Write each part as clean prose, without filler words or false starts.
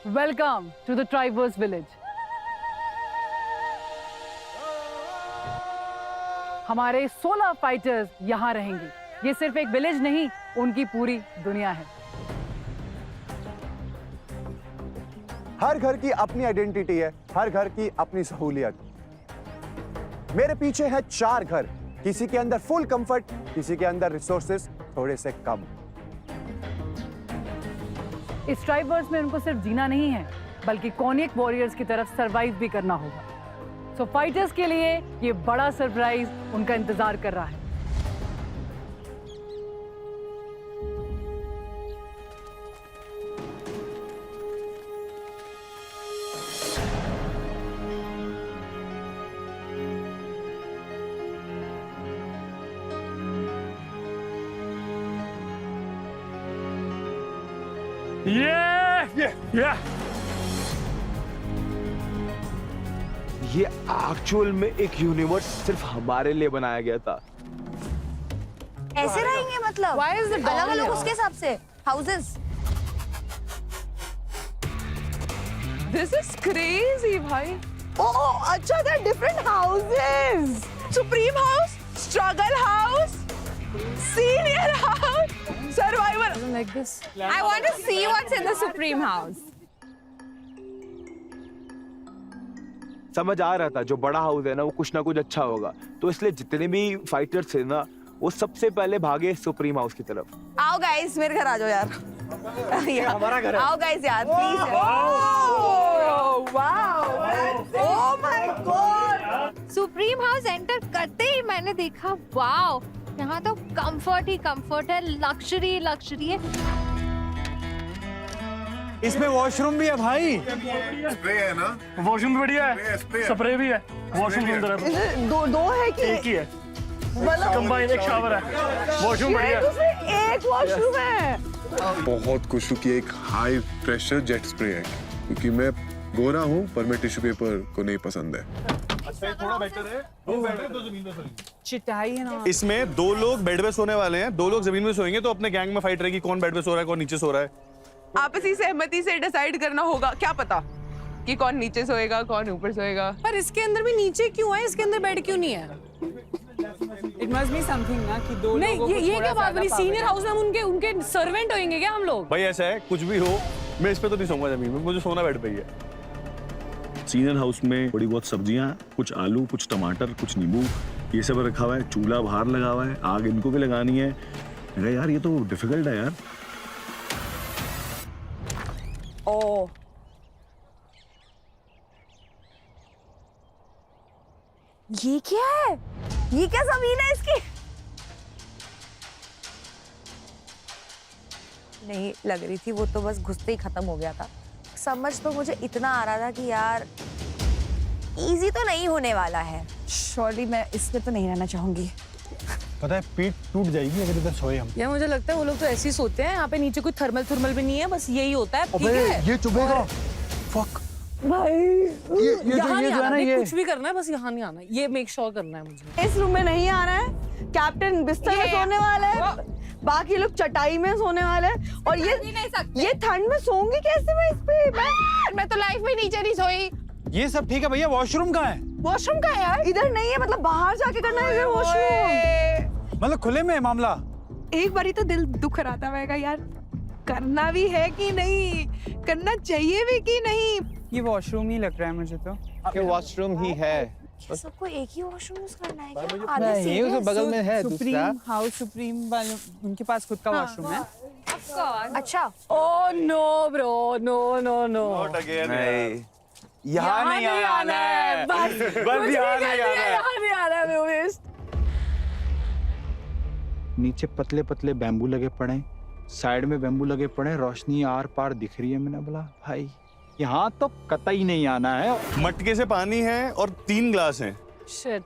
Welcome to the Tribers Village. हमारे 16 fighters यहाँ रहेंगे। ये सिर्फ एक विलेज नहीं, उनकी पूरी दुनिया है। हर घर की अपनी आइडेंटिटी है, हर घर की अपनी सहूलियत। मेरे पीछे है 4 घर, किसी के अंदर फुल कंफर्ट, किसी के अंदर रिसोर्सेस थोड़े से कम। इस ट्राइबर्स में उनको सिर्फ जीना नहीं है, बल्कि कॉनिक वॉरियर्स की तरफ सरवाइव भी करना होगा। सो फाइटर्स के लिए ये बड़ा सरप्राइज उनका इंतजार कर रहा है। ये एक्चुअल में एक यूनिवर्स सिर्फ हमारे लिए बनाया गया था। ऐसे रहेंगे मतलब? Why is the doll अलग-अलग here? उसके हिसाब से हाउसेस। This is crazy, भाई। ओह अच्छा, they're different houses. Supreme house, struggle house, senior house, survivor. Like this. I want to see what's in the Supreme house. समझ आ रहा था जो बड़ा हाउस है ना वो कुछ ना कुछ अच्छा होगा, तो इसलिए जितने भी फाइटर्स थे ना वो सबसे पहले भागे सुप्रीम हाउस की तरफ। आओ गाइस, मेरे घर आ जाओ यार। हमारा घर है। आओ गाइस यार, please. Oh my God. Supreme house enter करते ही मैंने देखा, वाओ, यहाँ तो कंफर्ट ही कंफर्ट है, लग्जरी लग्जरी है। इसमें वॉशरूम भी है भाई। स्प्रे है ना? वॉशरूम बढ़िया है, स्प्रे है। स्प्रे भी है, वॉशरूम सुंदर है। दो है कि एक ही है, कंबाइन, एक शावर है, वॉशरूम बढ़िया है। एक वॉशरूम है। बहुत खुश हूँ कि एक हाई प्रेशर जेट स्प्रे है, क्योंकि मैं गोरा हूँ पर मैं टिश्यू पेपर को नहीं पसंद है। थोड़ा बेटर है, दो बेटर है, दो जमीन पे सोएंगे। चिटाई है ना। इसमें 2 लोग बेड पे सोने वाले हैं, 2 लोग जमीन में सोएंगे, तो अपने गैंग में फाइट रहेगी कौन बेड पे सो रहा है कौन नीचे सो रहा है। आपसी सहमति से डिसाइड करना होगा, क्या पता कि कौन नीचे सोएगा कौन ऊपर सोएगा। पर इसके अंदर भी नीचे क्यों है? इसके अंदर बेड क्यों नहीं है? इट मस्ट बी समथिंग ना कि दो नहीं, ये क्या बात बनी? सीनियर हाउस में हम उनके सर्वेंट होंगे क्या हम लोग? भाई ऐसा है, कुछ भी हो मैं इस पे तो नहीं सोऊंगा जमीन में, मुझे सोना बेड पे ही है। सीनियर हाउस में थोड़ी बहुत सब्जियां, कुछ आलू, कुछ टमाटर, कुछ नींबू, ये सब रखा हुआ है। चूल्हा बाहर लगा हुआ है, आग इनको भी लगानी है। अरे यार ये तो डिफिकल्ट है यार। ओह ये क्या है? ये क्या जमीन है इसकी? नहीं लग रही थी, वो तो बस घुसते ही खत्म हो गया था। समझ तो मुझे इतना आ रहा था कि यार इजी तो नहीं होने वाला है। श्योरली मैं इसमें तो नहीं रहना चाहूंगी। पता है पीठ टूट जाएगी अगर इधर सोए हम। यार मुझे लगता है वो लोग तो ऐसे ही सोते हैं। यहाँ पे नीचे कोई थर्मल भी नहीं है, बस यही होता है। ठीक है, ये चुभेगा। फक भाई ये यहाँ नहीं जो है आना, ना ये कुछ भी करना है, बस यहाँ नहीं आना, ये मेक श्योर करना है मुझे। इस रूम में नहीं आ रहा है। कैप्टन बिस्तर में सोने वाला है, बाकी लोग चटाई में सोने वाले हैं। और ये ठंड में सोऊंगी कैसे मैं इस पे? मैं तो लाइफ में नीचे नहीं सोई। ये सब ठीक है भैया, वॉशरूम कहाँ है? वॉशरूम का है यार? इधर नहीं है, मतलब बाहर जाके करना है वॉशरूम। मतलब खुले में है मामला। एक बारी तो दिल दुख रहा था मैं, यार करना भी है कि नहीं, करना चाहिए भी कि नहीं। ये वॉशरूम ही लग रहा है मुझे तो। ये वॉशरूम ही है। सबको एक ही वॉशरूम यूज करना है क्या? नहीं, उसे बगल में है सुप्रीम हाउस, सुप्रीम वाले उनके पास खुद का वॉशरूम है। अच्छा। Oh no bro, no no no, नहीं, यहाँ नहीं आना है, बस बस यहाँ नहीं आना है। यहाँ नहीं आना है मोहिश। नीचे पतले पतले बैम्बू लगे पड़े, साइड में बैम्बू लगे पड़े, रोशनी आर पार दिख रही है। मैंने बोला भाई यहाँ तो कतई नहीं आना है। मटके से पानी है और 3 ग्लास हैं। शिट,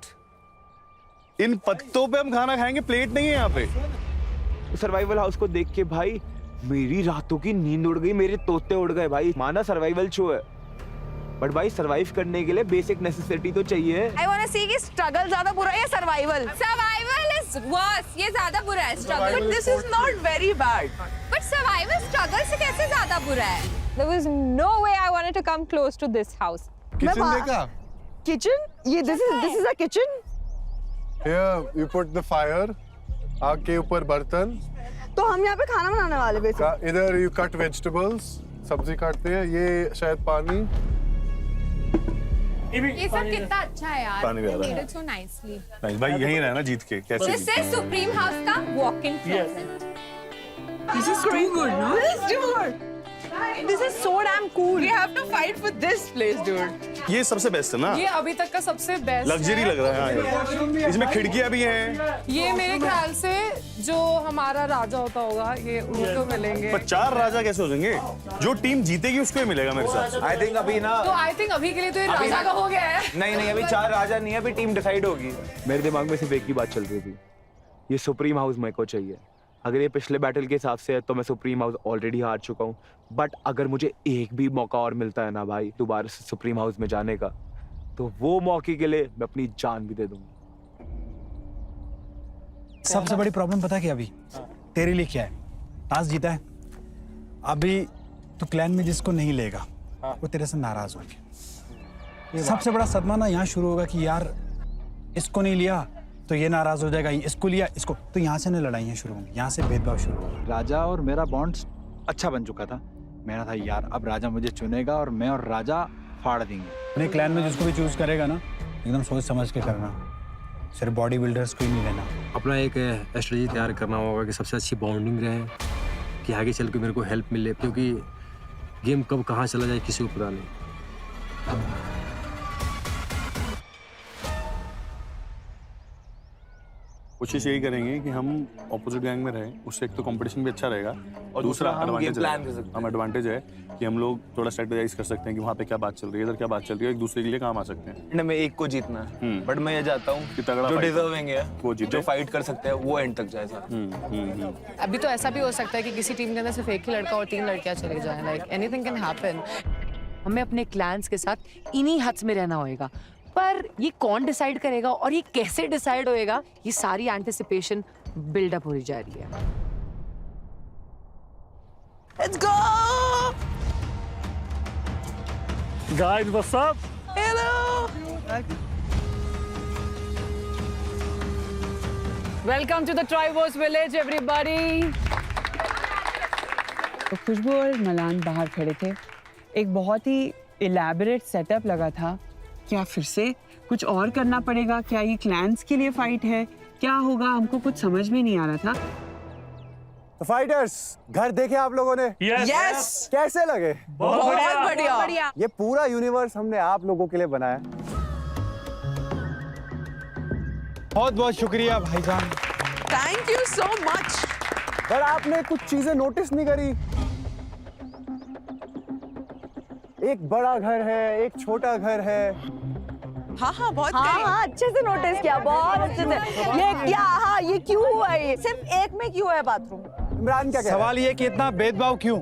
इन पत्तों पे हम खाना खाएंगे, प्लेट नहीं है यहाँ पे। सर्वाइवल हाउस को देख के भाई मेरी रातों की नींद उड़ गई, मेरे तोते उड़ गए भाई। माना सर्वाइवल शो है, बट भाई सरवाइव करने के लिए बेसिक नेसेसिटी तो चाहिए। I wanna see कि स्ट्रगल ज्यादा बुरा है या सर्वाइवल? सर्वाइवल इज वर्स, ये ज्यादा बुरा है। Struggle But this is not very bad. But survival struggle से कैसे ज्यादा बुरा है? There was no way I wanted to come close to this house. Kitchen देखा? किचन ये this is a kitchen. Here you put the fire, आग के ऊपर बर्तन, तो हम यहाँ पे खाना बनाने वाले बेसिकली। इधर you cut vegetables, सब्जी काटते हैं, ये शायद पानी। ये सब कितना अच्छा है यार। पानी भी आ रहा है। Made it so nicely. नहीं भाई यहीं रहना जीत के कैसे This is Supreme House का walk-in closet. This is too good, no? This is too good. This is so damn cool. We have to fight for this place, dude. ये सबसे best है ना? ये अभी तक का सबसे बेस्ट लग्जरी लग रहा है हाँ, इसमें खिड़कियां भी हैं। ये मेरे ख्याल से जो हमारा राजा होता होगा ये उनको मिलेंगे। पर 4 राजा कैसे हो जाएंगे? जो टीम जीतेगी उसको ही मिलेगा मेरे हिसाब से। आई थिंक अभी ना तो आई थिंक अभी के लिए तो ये राजा का हो गया है। नहीं अभी 4 राजा नहीं है, अभी टीम डिसाइड होगी। मेरे दिमाग में सिर्फ एक ही बात चल रही थी, ये सुप्रीम हाउस मेरे को चाहिए। अगर ये पिछले बैटल के हिसाब से है तो मैं सुप्रीम हाउस ऑलरेडी हार चुका हूँ, बट अगर मुझे एक भी मौका और मिलता है ना भाई दोबारा से सुप्रीम हाउस में जाने का, तो वो मौके के लिए मैं अपनी जान भी दे दूंगा। सबसे बड़ी प्रॉब्लम पता क्या अभी तेरे लिए क्या है? टास्क जीता है, अभी तो क्लैन में जिसको नहीं लेगा वो तेरे से नाराज होगा। सबसे बड़ा सदमा ना यहाँ शुरू होगा कि यार इसको नहीं लिया तो ये नाराज हो जाएगा, इसको लिया इसको, तो यहाँ से ना लड़ाइयाँ शुरू होंगी, यहाँ से भेदभाव शुरू होगा। राजा और मेरा बॉन्ड अच्छा बन चुका था। मेरा था यार अब राजा मुझे चुनेगा और मैं और राजा फाड़ देंगे। अपने क्लैन में जिसको भी चूज करेगा ना एकदम सोच समझ के करना, सिर्फ बॉडी बिल्डर्स को ही नहीं लेना। अपना एक स्ट्रेटजी तैयार करना होगा कि सबसे अच्छी बाउंडिंग रहे, कि आगे चल के मेरे को हेल्प मिले, क्योंकि गेम कब कहाँ चला जाए किसी को पता नहीं। कोशिश यही करेंगे कि हम ऑपोजिट गैंग में रहें, उससे एक तो कंपटीशन भी अच्छा रहेगा और दूसरा हम गेम प्लान कर सकते हैं। हम एडवांटेज है कि हम लोग थोड़ा स्ट्रेटेजाइज कर सकते हैं कि वहाँ पे क्या बात चल रही है, इधर क्या बात चल रही है, एक दूसरे के लिए काम आ सकते हैं। मैं एक को जीतना है, बट मैं ये चाहता हूँ कि तगड़ा जो fight डिजर्विंग है, वो जीते। जो फाइट कर सकते हैं वो एंड तक जाए सर। अभी तो ऐसा भी हो सकता है कि किसी टीम के अंदर सिर्फ एक ही लड़का और 3 लड़कियां चली जाएं, लाइक एनीथिंग कैन हैपन। हमें अपने क्लैंस के साथ इन्हीं हद्स में रहना होएगा, पर ये कौन डिसाइड करेगा और ये कैसे डिसाइड होएगा, ये सारी एंटिसिपेशन बिल्डअप हो जा रही है। Let's go! Guys, what's up? Hello! Welcome to the Tribos village, everybody. तो खुशबू और मलान बाहर खड़े थे, एक बहुत ही इलेबोरेट सेटअप लगा था। क्या फिर से कुछ और करना पड़ेगा? क्या ये क्लैंस के लिए फाइट है? क्या होगा? हमको कुछ समझ में नहीं आ रहा था। तो फाइटर्स, घर देखे आप लोगों ने? Yes! कैसे लगे? बहुत बढ़िया। ये पूरा यूनिवर्स हमने आप लोगों के लिए बनाया। बहुत बहुत शुक्रिया भाईजान। Thank you so much. पर आपने कुछ चीजें नोटिस नहीं करी? एक बड़ा घर है, एक छोटा घर है। हाँ अच्छे से नोटिस किया, बहुत अच्छे से। ये क्या? हाँ ये क्यों हुआ? ये सिर्फ एक में क्यों है बाथरूम? इमरान क्या कह रहा है? सवाल ये कि इतना भेदभाव क्यों?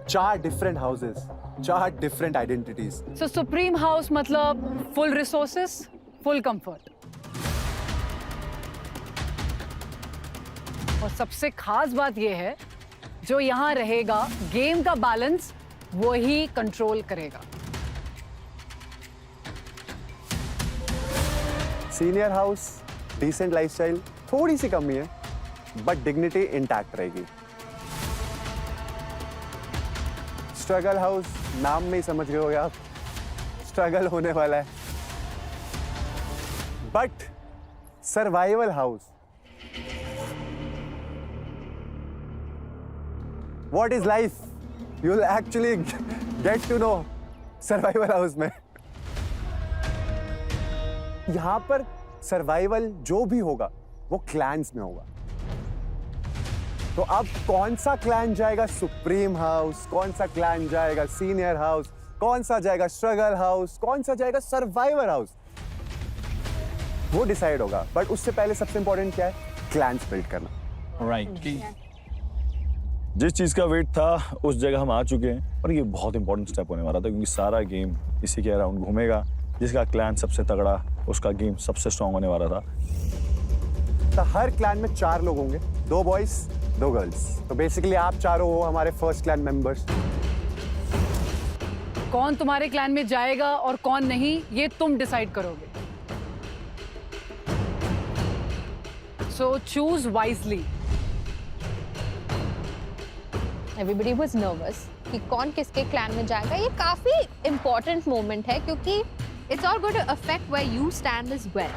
4 different houses, 4 different identities. So Supreme House मतलब full resources, full comfort. और सबसे खास बात ये है, जो यहाँ रहेगा गेम का बैलेंस वो ही कंट्रोल करेगा। सीनियर हाउस, डिसेंट लाइफस्टाइल, थोड़ी सी कमी है, बट डिग्निटी इंटैक्ट रहेगी। स्ट्रगल हाउस, नाम में ही समझ गए होगे आप, स्ट्रगल होने वाला है। But survival house, what is life, you will actually get to know survival house में। यहां पर सर्वाइवल जो भी होगा वो क्लैंस में होगा। तो अब कौन सा क्लैन जाएगा सुप्रीम हाउस, कौन सा क्लैन जाएगा सीनियर हाउस, कौन सा जाएगा स्ट्रगल हाउस, कौन सा जाएगा सर्वाइवर हाउस, वो डिसाइड होगा। बट उससे पहले सबसे इंपॉर्टेंट क्या है? क्लैंस बिल्ड करना। राइट। जिस चीज का वेट था उस जगह हम आ चुके हैं और ये बहुत इंपॉर्टेंट स्टेप होने वाला था, क्योंकि सारा गेम इसी के अराउंड घूमेगा। जिसका क्लैन सबसे तगड़ा, उसका गेम सबसे स्ट्रांग होने वाला था। तो हर क्लैन में 4 लोग होंगे, 2 बॉयज 2 गर्ल्स। तो बेसिकली आप चारों हो हमारे फर्स्ट क्लैन मेंबर्स। कौन तुम्हारे क्लैन में जाएगा और कौन नहीं, ये तुम डिसाइड करोगे। So choose wisely. Everybody was nervous कि कौन किसके क्लैन में जाएगा। ये काफी इंपॉर्टेंट मोमेंट है क्योंकि it's all going to affect where you stand as well.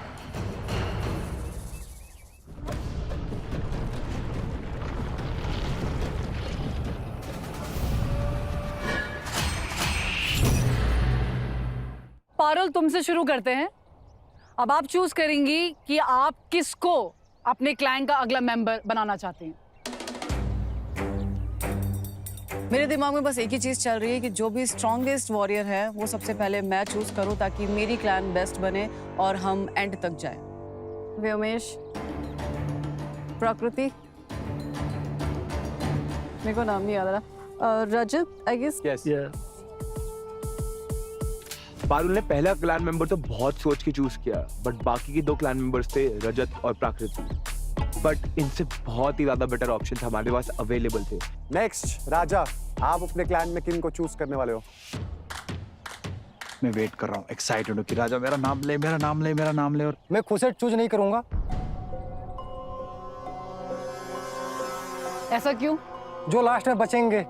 Parul, तुमसे शुरू करते हैं। अब आप चूज करेंगी कि आप किसको अपने क्लैन का अगला मेंबर बनाना चाहते हैं। मेरे दिमाग में बस एक ही चीज चल रही है कि जो भी स्ट्रॉन्गेस्ट वॉरियर है वो सबसे पहले मैं चूज करूं ताकि मेरी क्लैन बेस्ट बने और हम एंड तक जाए। व्योमेश, प्रकृति, मेरे को नाम नहीं याद रहा, रजत आई गेस। यस पारुल ने पहला क्लैन मेंबर तो बहुत सोच के चूज किया, बट बाकी के 2 क्लैन मेंबर्स थे रजत और प्राकृति। बट इनसे बहुत ही ज्यादा बेटर ऑप्शन हमारे पास अवेलेबल थे। नेक्स्ट राजा, आप अपने क्लैन में किन को चूज करने वाले हो? मैं वेट कर रहा हूँ, एक्साइटेड हूँ कि राजा मेरा नाम ले, मेरा नाम ले, मेरा नाम ले। और मैं खुद से चूज नहीं करूंगा। ऐसा क्यों? जो लास्ट में बचेंगे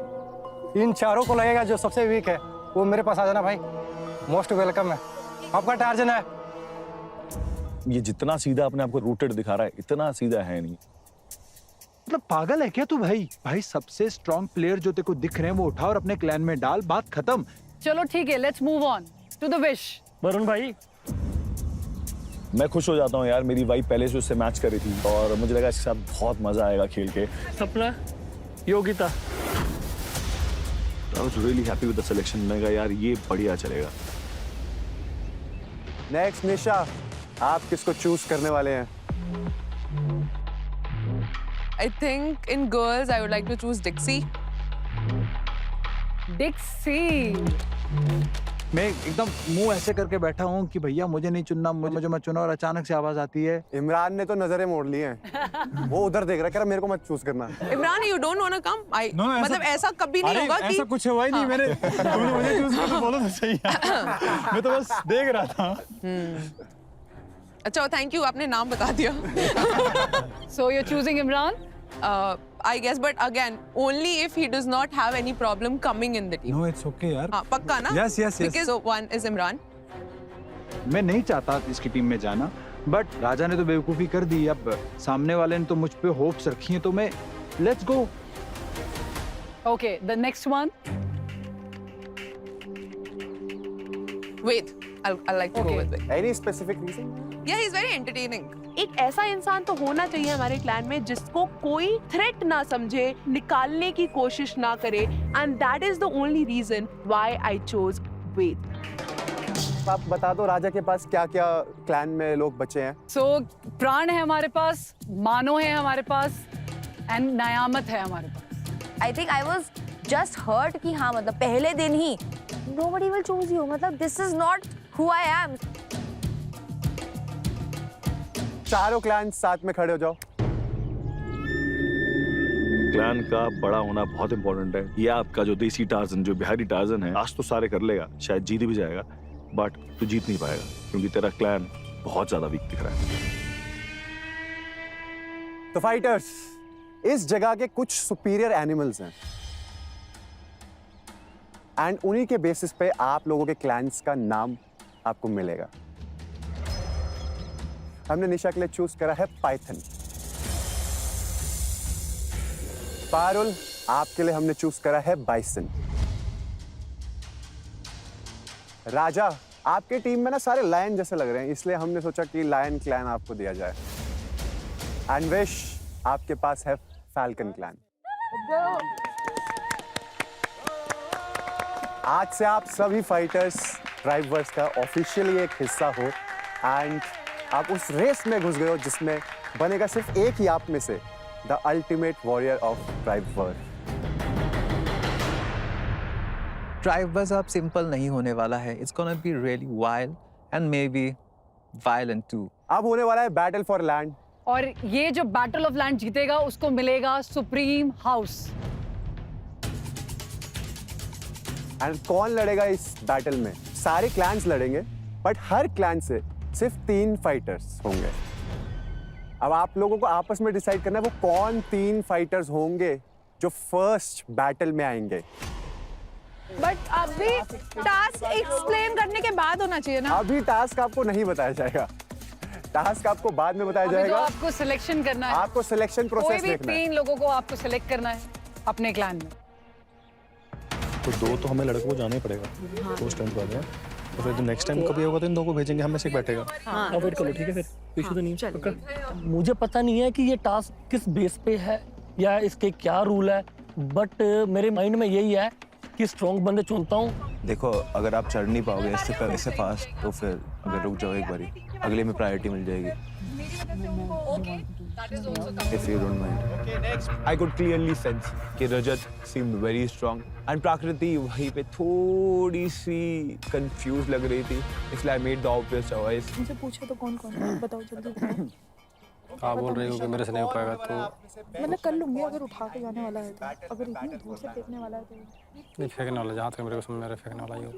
इन चारों को लगेगा जो सबसे वीक है वो मेरे पास आ जाना भाई। मोस्ट वेलकम है, आपका टार्जन है। ये जितना सीधा अपने आपको रूटेड दिखा रहा है इतना सीधा है नहीं। मतलब पागल है क्या तू भाई? भाई सबसे स्ट्रॉन्ग प्लेयर जो तेरे को दिख रहे हैं वो उठा और अपने क्लैन में डाल, बात खत्म। चलो ठीक है, let's move on to the wish. Varun भाई, मैं खुश हो जाता हूँ यार, मेरी वाइफ पहले से उससे मैच कर रही थी और मुझे लगा इसके साथ बहुत मजा आएगा खेल के। सपना, Yogita. I was really happy with the selection। मैंने कहा यार ये बढ़िया चलेगा। नेक्स्ट निशा, आप किसको चूज करने वाले हैं? I think in girls I would like to choose Dixie. डिक्सी। मैं एकदम मुंह ऐसे करके बैठा हूँ कि भैया मुझे नहीं चुनना, मुझे मत चुना, और अचानक से आवाज आती है। इमरान ने तो नजरें मोड़ ली हैं। वो उधर देख रहा है, कह रहा मेरे को मत चूज करना। Imran, you don't want to come? No, मतलब ऐसा कभी नहीं होगा कि ऐसा कुछ हुआ ही नहीं। मैंने तुमने मुझे चूज किया तो बोलो तो सही है। मैं तो बस देख रहा था। अच्छा, थैंक यू, आपने नाम बता दिया। So you're choosing Imran? I guess, but again, only if he does not have any problem coming in the team. No, it's okay यार। हाँ, पक्का ना? Yes, yes, yes। Because so one is Imran. मैं नहीं चाहता इसकी team में जाना, बट राजा ने तो बेवकूफी कर दी। अब सामने वाले ने तो मुझ पे होप्स रखी हैं, तो मैं let's go. Okay, the next one. Wait, I like to go with it. Any specific reason? Yeah, he's very entertaining. एक ऐसा इंसान तो होना चाहिए हमारे क्लैन में जिसको कोई थ्रेट ना समझे, निकालने की कोशिश ना करे, and that is the only reason why I chose Ved. आप बता दो राजा के पास क्या क्या क्लैन में लोग बचे हैं? So प्राण है हमारे पास, मानो है हमारे पास, एंड नयामत है हमारे पास। I think I was just hurt कि हाँ मतलब पहले दिन ही nobody will choose you, मतलब this is not who I am। चारों क्लैन साथ में खड़े हो जाओ। क्लैन का बड़ा होना बहुत इंपॉर्टेंट है। ये आपका जो देसी टार्जन, जो बिहारी टार्जन है, आज तो सारे कर लेगा, शायद जीत भी जाएगा, बट तू जीत नहीं पाएगा क्योंकि तेरा क्लैन बहुत ज्यादा वीक दिख रहा है। तो फाइटर्स, इस जगह के कुछ सुपीरियर एनिमल्स हैं एंड उन्हीं के बेसिस पे आप लोगों के क्लैंस का नाम आपको मिलेगा। हमने निशा के लिए चूज करा है पाइथन। पारुल, आपके लिए हमने चूज करा है बाइसन। राजा, आपके टीम में ना सारे लायन जैसे लग रहे हैं, इसलिए हमने सोचा कि लायन क्लैन आपको दिया जाए। एंड आपके पास है फैल्कन क्लैन। आज से आप सभी फाइटर्स ड्राइवर्स का ऑफिशियली एक हिस्सा हो एंड आप उस रेस में घुस गए हो जिसमें बनेगा सिर्फ एक ही आप में से the ultimate warrior of driver. Drivers अब सिंपल नहीं होने वाला है। It's gonna be really wild and maybe violent too. अब होने वाला है बैटल फॉर लैंड, और ये जो बैटल ऑफ लैंड जीतेगा उसको मिलेगा सुप्रीम हाउस। एंड कौन लड़ेगा इस बैटल में? सारे क्लैंस लड़ेंगे, बट हर क्लैन से सिर्फ 3 फाइटर्स होंगे। अब आप लोगों को आपस में डिसाइड करना है वो कौन 3 फाइटर्स होंगे जो फर्स्ट बैटल में आएंगे। बट अभी टास्क एक्सप्लेन करने के बाद होना चाहिए ना। अभी टास्क आपको नहीं बताया जाएगा, टास्क आपको बाद में बताया अभी तो जाएगा। आपको सिलेक्शन करना है, आपको सिलेक्शन कोई प्रोसेस भी देखना है। 3 लोगों को आपको सिलेक्ट करना है अपने क्लैन में। तो 2 तो हमें लड़कों को जाना ही पड़ेगा उस टाइम बाद में, तो फिर नेक्स्ट टाइम कभी होगा तो इन 2 को भेजेंगे, हमें से एक बैठेगा। हाँ वेट कर लो, ठीक है फिर इशू तो नहीं है पक्का। मुझे पता नहीं है कि ये टास्क किस बेस पे है या इसके क्या रूल है, बट मेरे माइंड में यही है कि स्ट्रॉन्ग बंदे चुनता हूँ। देखो अगर आप चढ़ नहीं पाओगे इससे फास्ट तो फिर अगर रुक जाओ एक बारी, अगले में प्रायोरिटी मिल जाएगी। If you don't mind. Okay, next. I could clearly sense कि रजत seemed very strong and प्राकृति वहीं पे थोड़ी सी confused लग रही थी, इसलिए I made the obvious choice. मुझे पूछो तो कौन कौन है, बताओ जल्दी बताओ। आप बोल रहे हो कि मेरे से नहीं हो पाएगा तो मतलब कर लूंगी अगर उठा के जाने वाला है तो, अगर इतनी दूर से फेंकने वाला है तो नहीं फेंकने वाला, जहाँ तक मेरे को समझ में आ रहा है फेंकने वाला ही हो।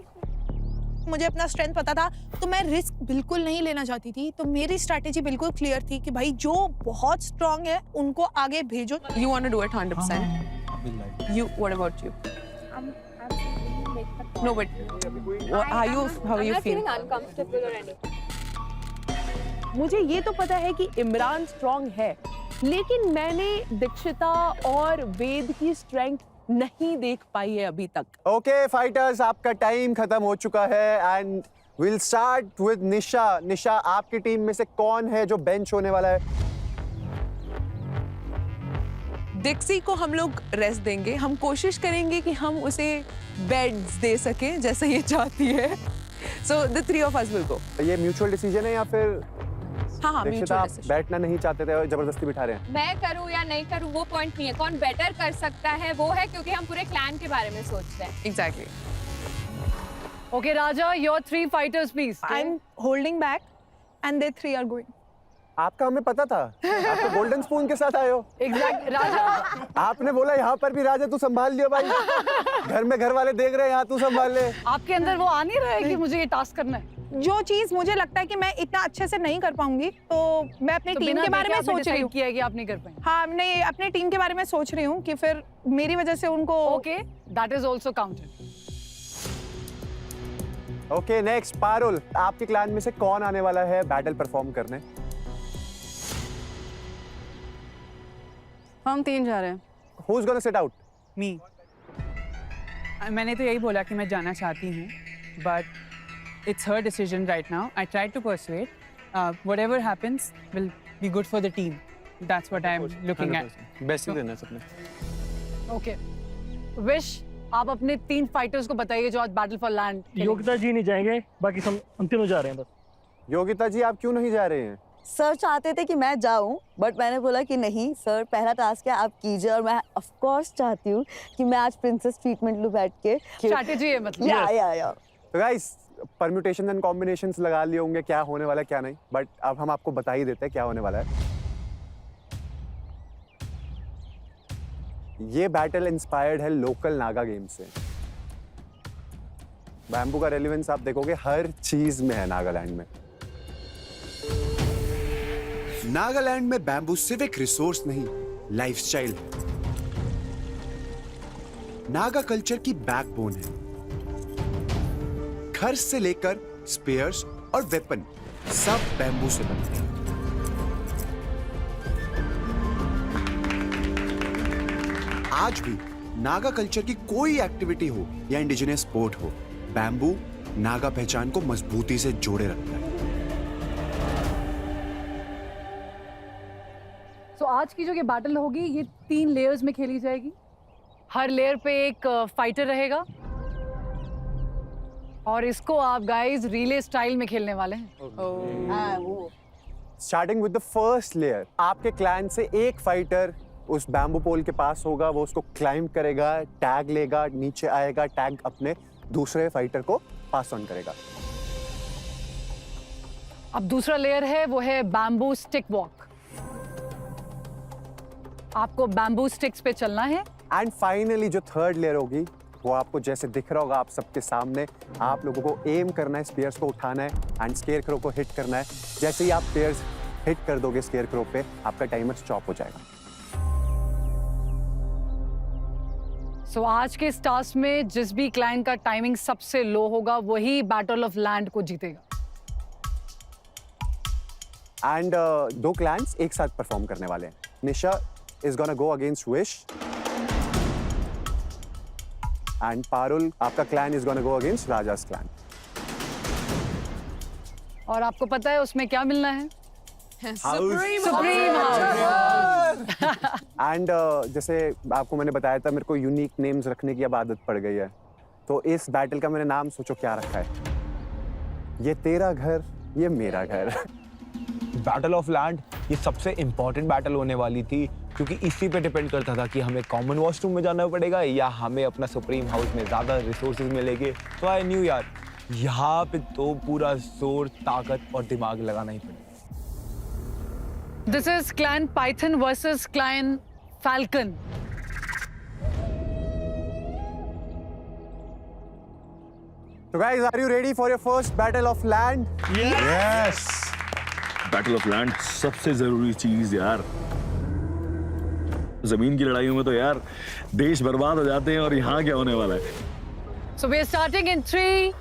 मुझे अपना स्ट्रेंथ पता था तो मैं रिस्क बिल्कुल नहीं लेना चाहती थी, तो मेरी स्ट्रैटेजी बिल्कुल क्लियर थी कि भाई जो बहुत स्ट्रांग है उनको आगे भेजो। You want to do it 100%? You what about you? No but how you feel? मुझे ये तो पता है कि इमरान स्ट्रांग है, लेकिन मैंने दीक्षिता और वेद की स्ट्रेंथ नहीं देख पाई है अभी तक। ओके फाइटर्स, आपका टाइम खत्म हो चुका है एंड विल स्टार्ट विद निशा। निशा, आपकी टीम में से कौन है जो बेंच होने वाला है? डिक्सी को हम लोग रेस्ट देंगे, हम कोशिश करेंगे कि हम उसे बेड्स दे सकें जैसे ये चाहती है। So the 3 of us will go। ये म्यूचुअल डिसीजन है या फिर हाँ दीक्षिता म्यूचुअल आप डिसीजन। बैठना नहीं चाहते थे और जबरदस्ती बिठा रहे हैं? मैं करूँ या नहीं करूँ वो पॉइंट नहीं है, कौन बेटर कर सकता है वो है, क्योंकि हम पूरे क्लैन के बारे में सोच रहे हैं। Exactly. Okay Raja, your 3 fighters please. I am holding back and they 3 are going. आपका हमें पता था, आप तो गोल्डन स्पून के साथ आए हो। एग्जैक्ट राजा, आपने बोला यहाँ पर भी राजा तू संभाल लियो भाई, घर में घर वाले देख रहे हैं, यहाँ तू संभाल ले। आपके अंदर वो आ नहीं रहा है कि मुझे ये टास्क करना है? जो चीज मुझे लगता है कि मैं इतना अच्छे से नहीं कर पाऊंगी, तो मैं अपनी टीम के बारे में सोच रही हूँ। किया है कि आप नहीं कर पाएंगे। हाँ, मैं अपनी टीम के बारे में सोच रही हूँ कि फिर मेरी वजह से उनको। Okay, that is also counted. Okay next, Parul, आपके क्लैन में से कौन आने वाला है बैटल परफॉर्म करने? हम 3 जा रहे हैं। Who's gonna sit out? मी। मैंने तो यही बोला कि मैं जाना चाहती हूँ, but it's her decision right now. I tried to persuade. Whatever happens will be good for the team. That's what I'm looking at. Best ही देना है सबने। ओके विश, आप अपने 3 फाइटर्स को बताइए जो आज बैटल फॉर लैंड। योगिता जी नहीं जाएंगे, बाकी हम तीनों जा रहे हैं बस। योगिता जी, आप क्यों नहीं जा रहे हैं? सर चाहते थे कि मैं जाऊं, बट मैंने बोला कि नहीं सर, पहला टास्क है आप कीजिए, और मैं ऑफ कोर्स चाहती हूँ कि मैं आज प्रिंसेस ट्रीटमेंट लूं बैठ के। स्ट्रैटेजी है मतलब। या तो गाइस, परम्यूटेशन एंड कॉम्बिनेशंस लगा लिए होंगे क्या होने वाला है क्या नहीं, बट अब हम आपको बता ही देते हैं क्या होने वाला है। ये बैटल इंस्पायर्ड है लोकल नागा गेम से। बैम्बू का रेलेवेंस आप देखोगे हर चीज में है नागालैंड में। नागालैंड में बैम्बू सिर्फ एक रिसोर्स नहीं, लाइफस्टाइल है। नागा कल्चर की बैकबोन है। घर से लेकर स्पेयर्स और वेपन सब बैम्बू से बनते हैं। आज भी नागा कल्चर की कोई एक्टिविटी हो या इंडिजिनस स्पोर्ट हो, बैम्बू नागा पहचान को मजबूती से जोड़े रखता है। सो आज की जो ये बैटल होगी ये 3 लेयर्स में खेली जाएगी। हर लेयर पे एक फाइटर रहेगा और इसको आप गाइस रिले स्टाइल में खेलने वाले हैं। Starting with the first layer, आपके क्लैन से एक फाइटर उस बैम्बू पोल के पास होगा, वो उसको क्लाइंब करेगा, टैग लेगा, नीचे आएगा, टैग अपने दूसरे फाइटर को पास ऑन करेगा। अब दूसरा लेयर है वो है बैम्बू स्टिक वॉक। आपको बैम्बू स्टिक्स पे चलना है। एंड फाइनली जो थर्ड लेयर होगी वो आपको जैसे दिख रहा होगा आप सबके सामने, आप लोगों को एम करना है, स्पेयर्स को उठाना है एंड स्केयरक्रो को हिट करना है। जैसे ही आप पेयर्स हिट कर दोगे स्केयरक्रो पे, आपका टाइमर स्टॉप हो जाएगा। सो आज के इस टास्क में जिस भी क्लाइन का टाइमिंग सबसे लो होगा वही बैटल ऑफ लैंड को जीतेगा। एंड दो क्लैंस एक साथ परफॉर्म करने वाले हैं। Nisha is gonna go against Vish and Parul, आपका clan is gonna go against Raja's clan. और आपको पता है उसमें क्या मिलना है? सुप्रीम एंड जैसे आपको मैंने बताया था, मेरे को यूनिक नेम्स रखने की अब आदत पड़ गई है, तो इस बैटल का मैंने नाम सोचो क्या रखा है। ये तेरा घर, ये मेरा घर। बैटल ऑफ लैंड ये सबसे इंपॉर्टेंट बैटल होने वाली थी, क्योंकि इसी पे डिपेंड करता था कि हमें कॉमन वॉशरूम में जाना पड़ेगा या हमें अपना सुप्रीम हाउस में ज़्यादा रिसोर्सेज मिलेंगे। तो आई न्यू यार, यहाँ पे तो पूरा जोर, ताकत और दिमाग लगाना ही पड़ेगा। This is Clan Python versus Clan Falcon. So guys, are you ready for your first battle of land? Yes. Battle of land सबसे जरूरी चीज यार। जमीन की लड़ाइयों में तो यार देश बर्बाद हो जाते हैं, और यहाँ क्या होने वाला है? So we are starting in 3,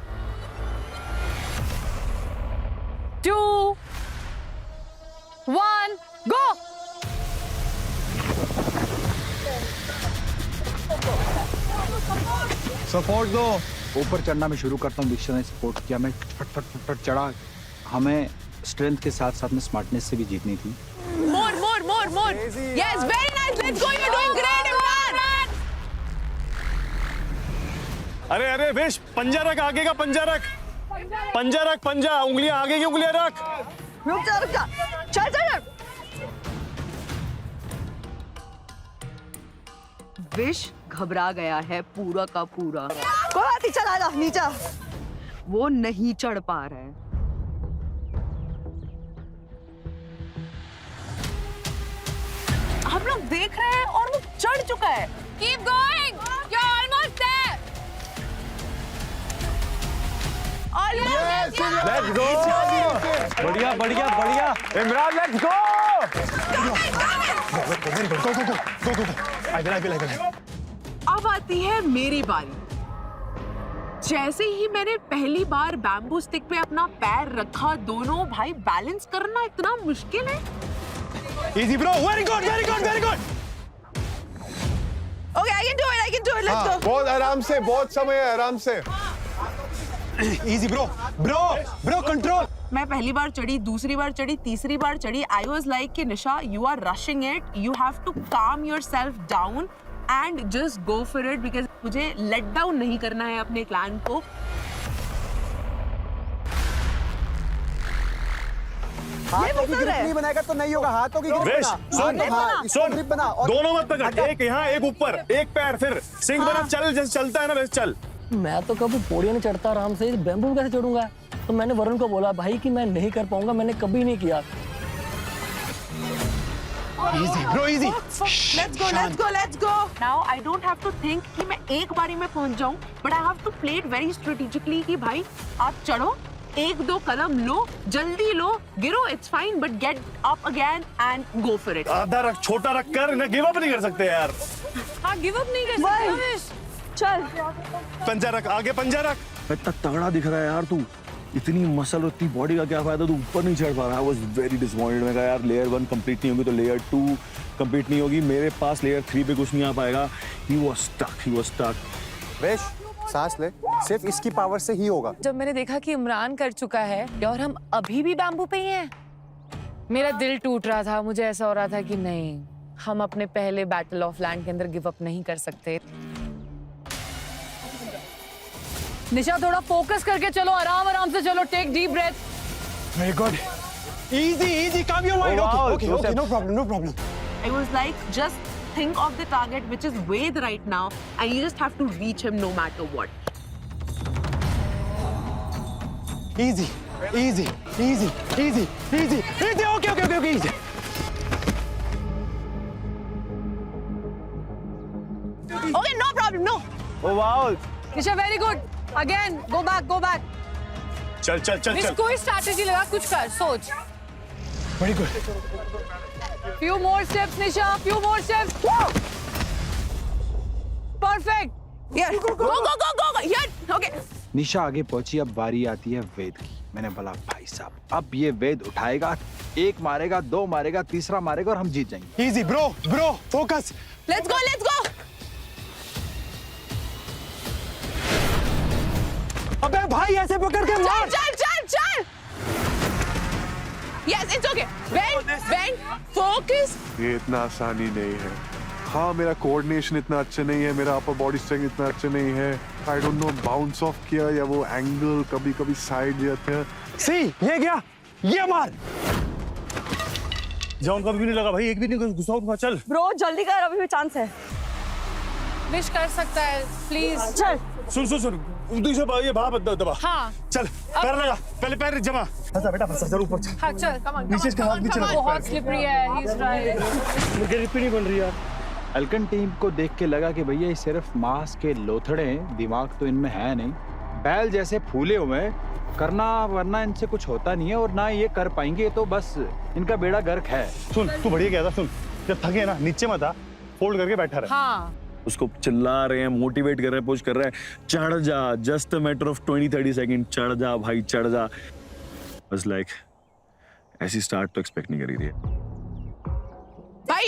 2, 1, go! Support दो। ऊपर चढ़ना मैं शुरू करता हूँ। दीक्षा ने सपोर्ट किया, मैं फट चढ़ा। हमें स्ट्रेंथ के साथ साथ में स्मार्टनेस से भी जीतनी थी। More. Yes, very nice. Let's go. You're doing great, Imran. अरे विश, पंजा रख, आगे का पंजा रख, पंजा, उंगलियां आगे की उंगलियां रख। रुक जा। चल। विश घबरा गया है पूरा का पूरा। चला नीचा। वो नहीं चढ़ पा रहा है। हम लोग देख रहे हैं और वो चढ़ चुका है। Keep going. You're almost there. Let's go. बढ़िया इमरान, लेट्स गो। अब आती है मेरी बारी। जैसे ही मैंने पहली बार बैम्बू स्टिक पे अपना पैर रखा, दोनों भाई बैलेंस करना इतना मुश्किल है। Easy bro, very good. Okay, I can do it. Let's go. बहुत आराम से, बहुत समय है, आराम से। Easy bro control. मैं पहली बार चढ़ी, दूसरी बार चढ़ी, तीसरी बार चढ़ी। I was like कि निशा, you are rushing it. You have to calm yourself down and just go for it because मुझे let down नहीं करना है अपने क्लैन को। हाथों की ग्रिप नहीं बनाएगा तो नहीं होगा। हाथों की ग्रिप बना। दोनों मत पकड़, एक यहाँ एक ऊपर, एक पैर, फिर सिंह बना। चल, जैसे चलता है ना वैसे चल। मैं तो कभी पौड़ियाँ नहीं चढ़ता आराम से, बैम्बू कैसे चढ़ूंगा? तो मैंने वरुण को बोला भाई कि मैं नहीं कर पाऊंगा, मैंने कभी नहीं किया। Easy. Let's go. Now I don't have to think कि मैं एक बारी में पहुंच जाऊं, but I have to play it very strategically कि भाई आप चढ़ो, 1-2 कदम लो, जल्दी लो, गिरो, it's fine, but get up again and go for it. आधा रख, छोटा रख कर, ना गिव अप नहीं कर सकते यार। हाँ, give up नहीं कर सकते। चल। पंजा रख, आगे पंजा रख। इतना तगड़ा दिख रहा है यार तू, इतनी मसल और इतनी बॉडी का क्या फायदा, तू ऊपर नहीं चढ़ पा रहा। I was very disappointed। मैं कहा यार लेयर 1 कंप्लीट नहीं होगी तो लेयर 2 कंप्लीट नहीं होगी, मेरे पास लेयर 3 पे कुछ नहीं आ पाएगा। He was stuck। विश, सांस ले, सिर्फ इसकी पावर से ही होगा। जब मैंने देखा कि इमरान कर चुका है और हम अभी भी बैम्बू पे ही हैं, मेरा दिल टूट रहा था। मुझे ऐसा हो रहा था कि नहीं, हम अपने पहले बैटल ऑफ लैंड के अंदर गिव अप नहीं कर सकते। निशा थोड़ा फोकस करके चलो, आराम से चलो। Take deep breath. Very good. Easy calm your mind. Okay, no problem. I was like, just think of the target which is Ved right now and you just have to reach him no matter what. Easy. Okay, easy. Okay, no problem. No. Oh wow, Nisha very good, again go back, go back. चल चल चल चल। कोई strategy लगा, कुछ कर, सोच। Very good. Few more steps, Nisha. Few more steps. Perfect. Yeah. Go. Yeah. Okay. निशा आगे पहुंची, अब बारी आती है वेद की। मैंने बोला भाई साहब, अब ये वेद उठाएगा, एक मारेगा, दो मारेगा, तीसरा मारेगा और हम जीत जाएंगे। Easy bro, focus. Let's go. अबे भाई ऐसे पकड़ के मार। चल. Yes, it's okay. Bend. Focus. ये इतना आसानी नहीं है। हाँ, मेरा कोऑर्डिनेशन इतना अच्छा नहीं है, मेरा अपर बॉडी स्ट्रेंथ इतना अच्छा नहीं है। I don't know bounce off किया या वो एंगल कभी साइड जाता है। सी ये गया, ये मार। जॉन का भी नहीं लगा भाई, एक भी नहीं घुसा। चल ब्रो जल्दी कर, अभी भी चांस है। विश कर सकता है, प्लीज। चल। सुन ये भाव दबा। हाँ। चल पैर लगा, पहले पैर जमा। फंसा बेटा, फंसा, चल ऊपर चल। हाँ चल, नीचे इसका हाथ भी चला। बहुत स्लिपरी है, he's right. मुझे रिपीट नहीं बन रही यार। अल्कन टीम को देख के लगा कि भैया ये सिर्फ मांस के लोथड़े हैं, दिमाग तो इनमें है नहीं। बैल जैसे फूले हुए हैं, करना वरना इनसे कुछ होता नहीं है और ना ये कर पाएंगे, तो बस इनका बेड़ा गर्क है। सुन, तू बढ़िया क्या था, सुन, जब थके ना नीचे मत आ, फोल्ड करके बैठा रहे। हाँ। उसको चिल्ला रहे हैं, मोटिवेट कर रहे हैं, पुश कर रहे हैं, चढ़ जा, just a matter of 20-30 second, चढ़ जा भाई, चढ़ जा। बस लाइक ऐसी स्टार्ट तो एक्सपेक्ट नहीं करी थी। भाई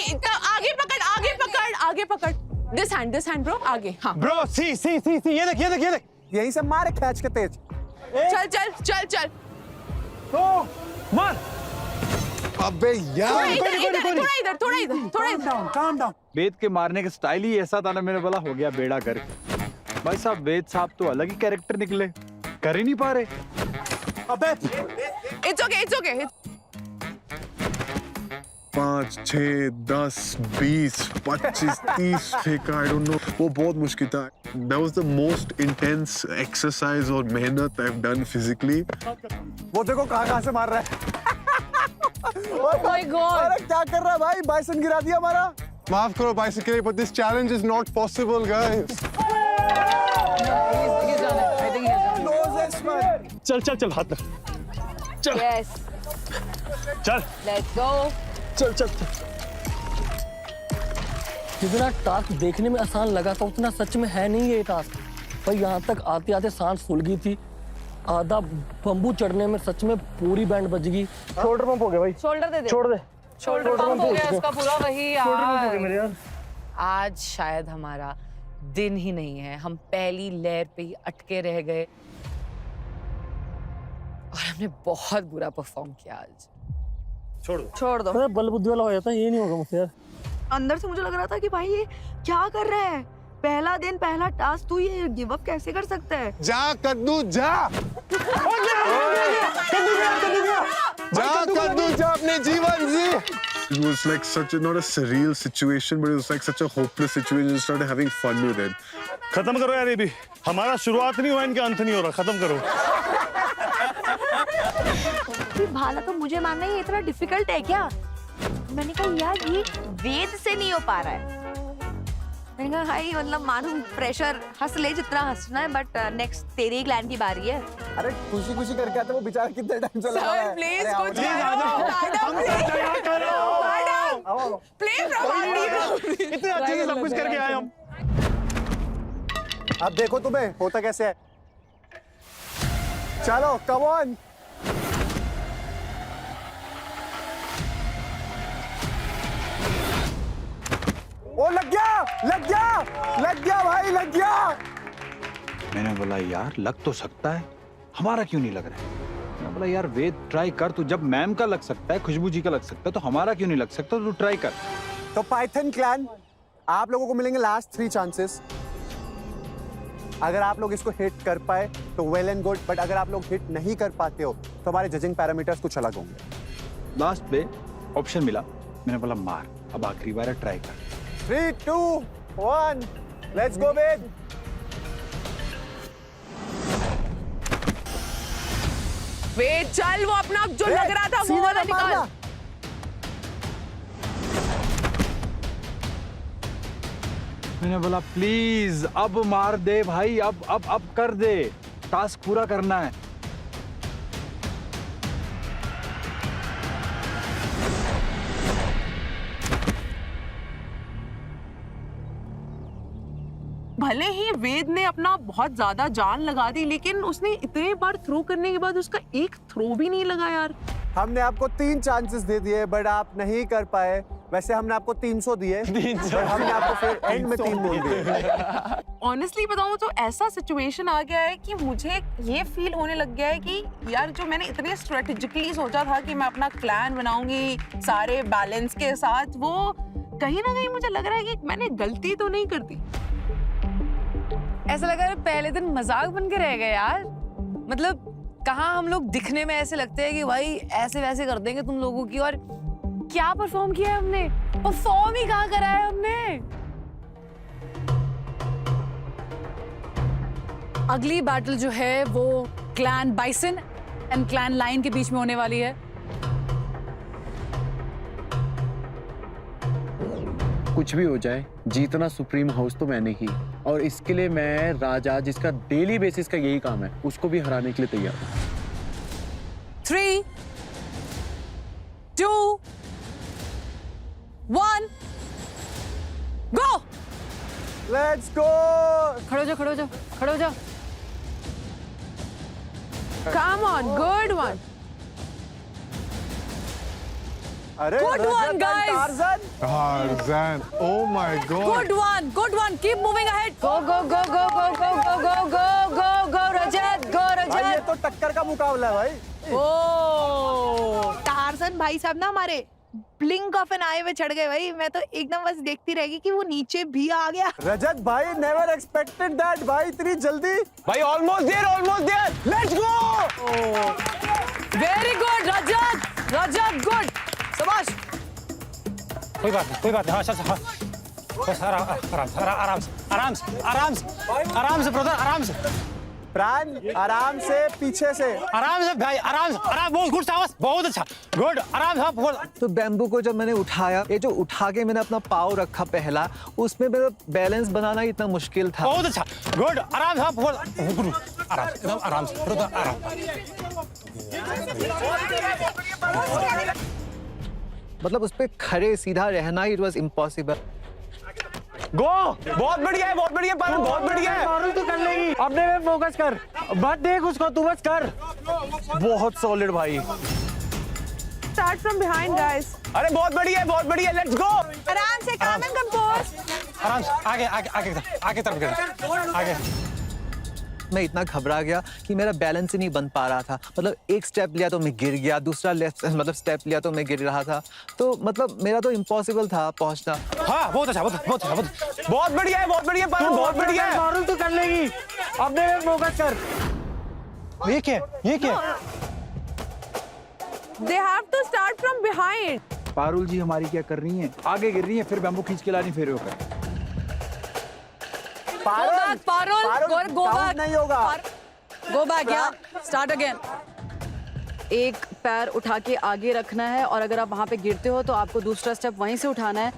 आगे पकड़। This hand bro, आगे। हाँ। ब्रो सी ये देख। यहीं से मारे खींच के तेज। चल। तो मार। अबे यार, थोड़ा इधर। Calm down. वेद के मारने का स्टाइल ही ऐसा था ना, मैंने बोला हो गया बेड़ा गर्क। भाई साहब वेद साहब तो अलग ही कैरेक्टर निकले, कर ही नहीं पा रहे। अबे It's okay. 5, 6, 10, 20, 25, 30 फेंका, आई डोंट नो। वो बहुत मुश्किल था। That was the most intense exercise और मेहनत I've done physically. वो देखो कहाँ से मार रहा है। Oh my God. अरे क्या कर रहा है भाई, बाइसन गिरा दिया हमारा। माफ करो bicycle, but this challenge is not possible, guys. चल हाथ रख। चल। Yes. चल। Let's go. चल। जितना टास्क देखने में आसान लगा था उतना सच में है नहीं ये टास्क। भाई यहाँ तक आते आते सांस फूल गई थी, आधा बम्बू चढ़ने में सच में पूरी बैंड बज गई। शोल्डर पंप हो गया भाई। शोल्डर दे दे। छोड़ दे। शोल्डर पंप हो गया उसका पूरा। वही यार, आज शायद हमारा दिन ही नहीं है, हम पहली लहर पे ही अटके रह गए और हमने बहुत बुरा परफॉर्म किया आज। छोड़ दो। अरे बल बुद्धि वाला हो जाता है, ये नहीं होगा मुझसे यार। अंदर से मुझे लग रहा था कि भाई ये क्या कर रहा है, पहला दिन पहला टास्क, तू ये गिव अप कैसे कर सकता है? जा कद्दू जा। जा अपने जीवन जी। It was like not a surreal situation, but it was like such a hopeless situation. Just started having fun with it. खत्म करो यार, ये भी हमारा शुरुआत नहीं हुआ, इनका अंत नहीं हो रहा, खत्म करो। भाला तो मुझे मानना ये इतना डिफिकल्ट है क्या? मैंने कहा यार ये वेद से नहीं हो पा रहा है। मैंने कहा भाई मतलब मानो प्रेशर हंस ले जितना हंसना है, बट नेक्स्ट तेरी क्लैन की बारी है। अरे खुशी करके आते, वो बेचारा कितने टाइम से लगा है। प्लीज आओ, कुछ इतने अच्छे से सब कुछ करके आए हम। अब देखो तुम्हें होता कैसे है। चलो कम ऑन। ओ लग गया भाई, लग गया। मैंने बोला यार लग तो सकता है, हमारा क्यों नहीं लग रहा है। मैंने बोला यार वेद ट्राई कर, तू जब मैम का लग सकता है, खुशबू जी का लग सकता है, तो हमारा क्यों नहीं लग सकता, तू ट्राई कर। तो पाइथन क्लैन, आप लोगों को मिलेंगे लास्ट 3 चांसेस। अगर आप लोग इसको हिट कर पाए तो वेल एंड गुड, बट अगर आप लोग हिट नहीं कर पाते हो तो हमारे जजिंग पैरामीटर्स कुछ अलग होंगे। लास्ट पे ऑप्शन मिला, मैंने बोला मार, अब आखिरी बार है, ट्राई कर। 3, 2, 1, लेट्स गो वेद। वेद चल, वो अपना जो लग रहा था वो वाला निकाल। 3, 2, मैंने बोला प्लीज अब मार दे भाई, अब कर दे, टास्क पूरा करना है। भले ही वेद ने अपना बहुत ज्यादा जान लगा दी, लेकिन उसने इतने बार थ्रो करने के बाद उसका एक थ्रो भी नहीं लगा यार। हमने आपको 3 चांसेस दे दिए बट आप नहीं कर पाए। वैसे हमने आपको 300 दिए, 300 हमने आपको फिर एंड में 3 बोल दिए। ऑनेस्टली बताऊं तो ऐसा सिचुएशन आ गया है कि मुझे ये फील होने लग गया है कि यार जो मैंने इतने स्ट्रेटेजिकली सोचा था कि मैं अपना प्लान बनाऊंगी सारे बैलेंस के साथ, वो कहीं ना कहीं मुझे लग रहा है कि मैंने गलती तो नहीं कर दी। ऐसा लगा पहले दिन मजाक बन के रह गए यार। मतलब कहाँ हम लोग दिखने में ऐसे लगते हैं कि भाई ऐसे वैसे कर देंगे तुम लोगों की, और क्या परफॉर्म किया है हमने? परफॉर्म ही कहाँ करा है हमने। अगली बैटल जो है वो clan bison and clan line के बीच में होने वाली है। कुछ भी हो जाए, जीतना सुप्रीम हाउस तो मैंने ही, और इसके लिए मैं राजा, जिसका डेली बेसिस का यही काम है, उसको भी हराने के लिए तैयार हूं। 3, 2, 1, गो! लेट्स गो! खड़ो हो जाओ, खड़ो हो जाओ, खड़ो हो जाओ। Come on, good one. अरे Good one, guys. Tarzan. Oh my God. Good one. Keep moving ahead. Go, Rajat, go, भाई ये Rajat. तो टक्कर का मुकाबला है भाई। ओ टार्जन भाई साहब ना हमारे ब्लिंक ऑफ एन आई में चढ़ गए भाई। मैं तो एकदम बस देखती रह गई कि वो नीचे भी आ गया। रजत भाई नेवर एक्सपेक्टेड दैट भाई, इतनी जल्दी। भाई almost there, let's go. Very good, Rajat, good. शाबाश। कोई बात नहीं, हाँ चल, हाँ बस आराम से ब्रदर, आराम से। प्राण आराम से, पीछे से आराम से भाई, आराम, बहुत गुड सावस, बहुत अच्छा, गुड, आराम से बहुत। तो बैम्बू को जब मैंने उठाया, ये जो उठा के मैंने अपना पाँव रखा पहला, उसमें मेरा बैलेंस बनाना इतना मुश्किल था। बहुत अच्छा, गुड, आराम से बहुत, आराम से, एकदम आराम से, ब्रदर आराम। मतलब उस पे खड़े सीधा रहना, इट वाज इम्पॉसिबल। गो! बहुत बढ़िया है, पारुल, बहुत बढ़िया है। पारुल तू कर लेगी, अपने पे फोकस कर, मत देख उसको, तू बस कर। बहुत सॉलिड भाई। Start from behind, guys. अरे बहुत बढ़िया, लेट्स गो। आराम से, काम एंड कंपोज। आराम से, आगे तरफ कर, आगे। मैं इतना घबरा गया कि मेरा बैलेंस ही नहीं बन पा रहा था। मतलब एक स्टेप लिया तो मैं गिर गया, दूसरा स्टेप लिया तो मैं गिर रहा था। तो मतलब मेरा तो इम्पॉसिबल था पहुंचना। हाँ बहुत अच्छा, बहुत बढ़िया है, पारुल, बहुत बढ़िया है। पारुल तू कर लेगी, अपने पे फोकस कर। ये क्या? They have to start from behind. Parul जी हमारी क्या कर रही हैं? आगे गिर रही हैं, फिर बैम्बू खींच के लानी, फेरे होकर। Parul, go back. नहीं होगा। Go back, yeah. Start again. एक पैर उठा के आगे रखना है, और अगर आप वहाँ पे गिरते हो तो आपको दूसरा स्टेप वहीं से उठाना है।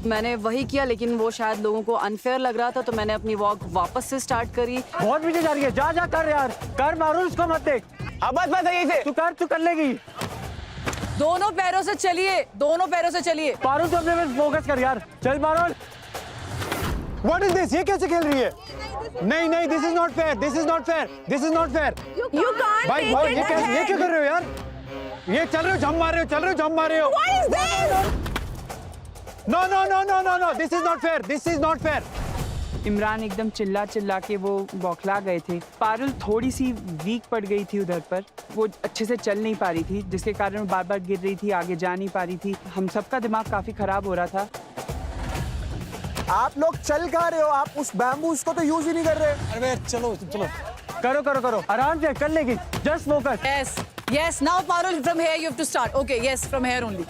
मैंने वही किया, लेकिन वो शायद लोगों को अनफेयर लग रहा था, तो मैंने अपनी वॉक वापस से स्टार्ट करी। बहुत पीछे जा रही है, जा कर यार, कर मारूल, उसको मत देख। अब बस यही से तू कर लेगी। दोनों पैरों से चलिए। पारुल तो अपने पे फोकस कर यार, चल पारुल। What is this? ये कैसे खेल रही है? नहीं, this is not fair. You can't भाई take it ये क्या कर रहे हो यार? ये चल रहे हो, जंप मार रहे हो। What is this? No, this is not fair. Imran एकदम चिल्ला के वो बौखला गए थे। पारुल थोड़ी सी वीक पड़ गई थी उधर पर, वो अच्छे से चल नहीं पा रही थी, जिसके कारण बार गिर रही थी, आगे जा नहीं पा रही थी। हम सबका दिमाग काफी खराब हो रहा था। आप लोग चल कहाँ रहे हो? आप उस बैम्बूस को तो यूज ही नहीं कर रहे। अरे चलो, करो, आराम से कर लेगी, just focus. Yes, now Parul, from here you have to start. Okay, yes, from here only.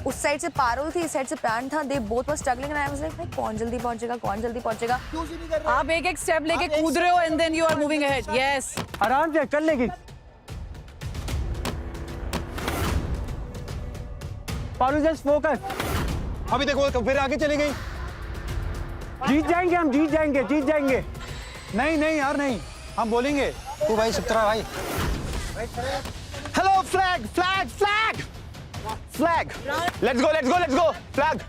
उस साइड से पारुल थी, इस साइड से प्राण था। They both were struggling and I was like भाई कौन जल्दी पहुंचेगा। आप एक स्टेप लेके कूद रहे हो and then you are moving ahead. Yes, आराम से कर लेगी। Parul just focus. अभी देखो फिर आगे चली गई। जीत जाएंगे हम, जीत जाएंगे, जीत जाएंगे। नहीं नहीं यार नहीं, हम बोलेंगे। तू भाई चुप रहा भाई। Hello flag flag flag flag, let's go let's go let's go flag.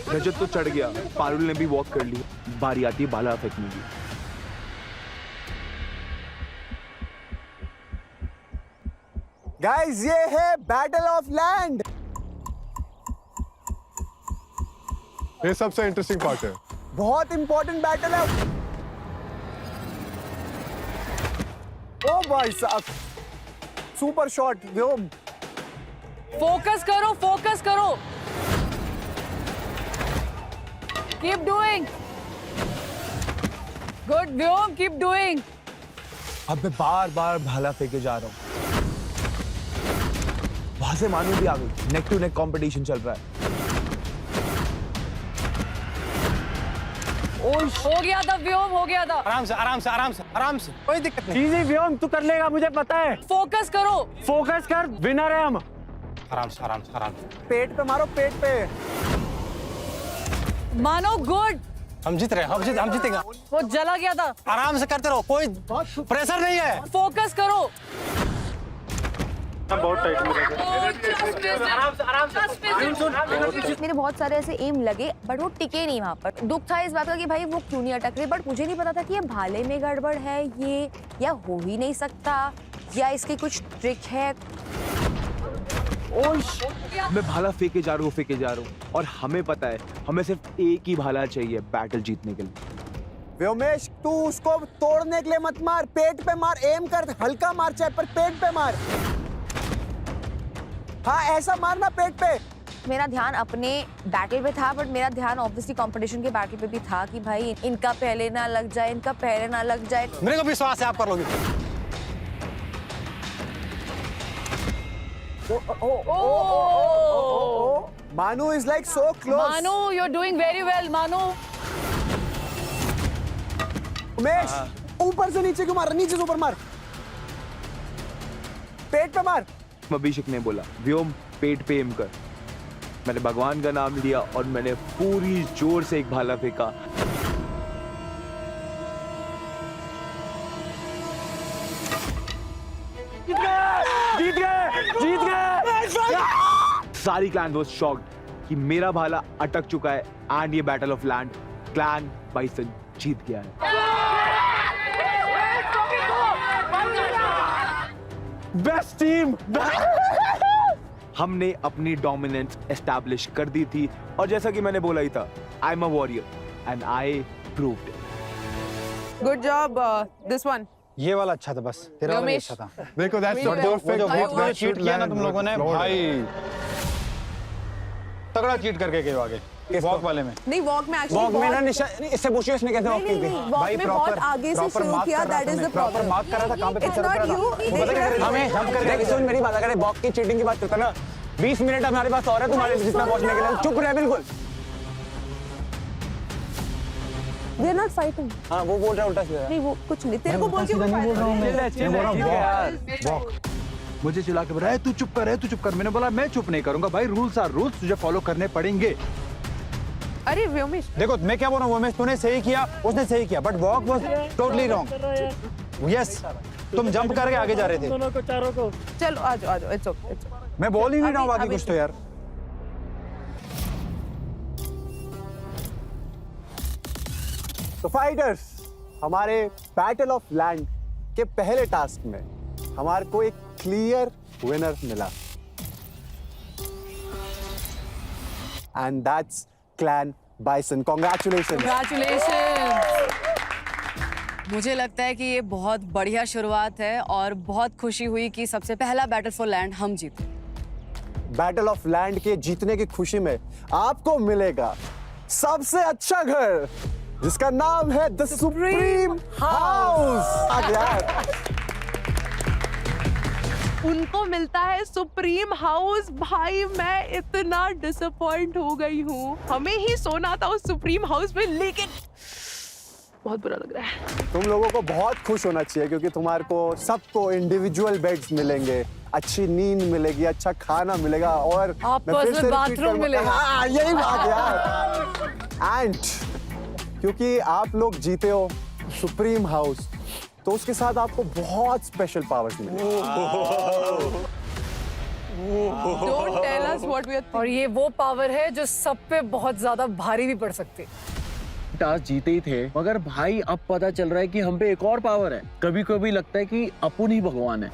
Rajat तो चढ़ गया, पारुल ने भी वॉक कर ली, बारी आती है भाला फेंकने की। गाइस ये है बैटल ऑफ लैंड। ये सबसे इंटरेस्टिंग पार्ट है। बहुत इंपॉर्टेंट बैटल है। ओ भाई साहब, सुपर शॉट व्योम। फोकस करो, फोकस करो। कीप डूइंग, गुड व्योम, कीप डूइंग। अब मैं बार बार भाला फेंके जा रहा हूँ। वहां से मानू भी आ गई, नेक टू नेक कंपटीशन चल रहा है। हो गया था व्योम, हो गया था। आराम से आराम से आराम से आराम से, कोई दिक्कत नहीं। इजी व्योम, तू कर लेगा, मुझे पता है। फोकस करो, फोकस कर, विनर है हम। आराम से आराम से आराम से। पेट पे मारो, पेट पे। मानो गुड, हम जीत रहे हैं, हम जीतेंगे। वो जला गया था। आराम से करते रहो, कोई प्रेशर नहीं है। फोकस करो। बहुत टाइट मेरे बहुत सारे ऐसे एम लगे बट वो टिके नहीं वहाँ पर। दुख था इस बात का कि भाई वो क्यों नहीं अटक रही, बट मुझे नहीं पता था कि ये भाले में गड़बड़ है ये, या हो ही नहीं सकता, या इसकी कुछ ट्रिक है। मैं भाला फेंके जा रहा हूँ और हमें पता है हमें सिर्फ एक ही भाला चाहिए बैटल जीतने के लिए। व्योमेश तू उसको तोड़ने के लिए मत मार, पेट पे मार, एम कर, हल्का मार चाहे पर पेट पे मार। हाँ ऐसा मारना पेट पे। मेरा ध्यान अपने बैटल पे था बट मेरा ध्यान ऑब्वियसली कंपटीशन के बैटल पे भी था कि भाई इनका पहले ना लग जाए, इनका पहले ना लग जाए। मेरे को विश्वास है आप कर लोगे। Manu is like so close. Manu you are doing very well Manu. Umesh ऊपर से नीचे क्यों मार रहा, नीचे से ऊपर मार, पेट पे मार। अभिषेक ने बोला व्योम पेट पे एम कर। मैंने भगवान का नाम लिया और मैंने पूरी जोर से एक भाला फेंका। जीत गए। सारी क्लैन वाज शॉक्ड कि मेरा भाला अटक चुका है एंड ये battle of land clan Bison जीत गया है। Best team. हमने अपनी डोमिनेंस एस्टैब्लिश कर दी थी और जैसा कि मैंने बोला ही था, I am a warrior and I proved it. Good job this one. ये वाला अच्छा था, बस तेरा वाला अच्छा था। देखो दैट्स द परफेक्ट चीट किया ना तुम लोगों ने भाई, तगड़ा चीट करके गए आगे वॉक वाले में। नहीं वॉक में वॉक में ना निशा इससे पूछिए इसने कैसे वॉक की थी। भाई बहुत आगे से शुरू किया, that is the problem. Mark कर रहा था, कहां पे इट्स नॉट यू। हमें जंप कर देख, सुन मेरी बात, अगर वॉक की चीटिंग की बात करता ना 20 मिनट हमारे पास और है तुम्हारे जितना पहुंचने के लिए। चुप रहे बिल्कुल। We are not fighting. हां वो बोल रहा उल्टा सीधा। नहीं वो कुछ नहीं, तेरे को बोल के मैं बोल रहा हूं। मैं वॉक मुझे चिल्ला के बोला है तू चुप कर, है तू चुप कर। मैंने बोला मैं चुप नहीं करूंगा भाई, रूल्स आर रूल्स, तुझे फॉलो करने पड़ेंगे। अरे व्योमेश देखो मैं क्या बोल रहा हूँ, व्योमेश तूने सही किया, उसने सही किया, but walk was totally wrong. Yes तुम जंप करके आगे जा रहे थे। दोनों को चारों को। चलो आ जाओ इट्स ओके। मैं बोल ही नहीं रहा हूँ बाकी कुछ तो यार। तो फाइटर्स, हमारे बैटल ऑफ लैंड के पहले टास्क में हमारे को एक क्लियर विनर मिला and that's clan bison. Congratulation. मुझे लगता है कि ये बहुत बढ़िया शुरुआत है और बहुत खुशी हुई कि सबसे पहला बैटल फॉर लैंड हम जीते। बैटल ऑफ लैंड के जीतने की खुशी में आपको मिलेगा सबसे अच्छा घर, जिसका नाम है द सुप्रीम हाउस। उनको मिलता है सुप्रीम हाउस। भाई मैं इतना डिसअपॉइंट हो गई हूँ, हमें ही सोना था उस सुप्रीम हाउस में, लेकिन बहुत बुरा लग रहा है। तुम लोगों को बहुत खुश होना चाहिए क्योंकि तुम्हारे को सबको इंडिविजुअल बेड्स मिलेंगे, अच्छी नींद मिलेगी, अच्छा खाना मिलेगा और पर्सनल बाथरूम मिलेगा। हाँ यही बात यार। एंड क्योंकि आप लोग जीते हो सुप्रीम हाउस, तो उसके साथ आपको बहुत स्पेशल पावर्स मिलेंगे। Don't tell us what we are thinking. और ये वो पावर है जो सब पे बहुत ज्यादा भारी भी पड़ सकती है। टास्क जीते ही थे, मगर भाई अब पता चल रहा है कि हम पे एक और पावर है। कभी कभी लगता है कि अपुन ही भगवान है।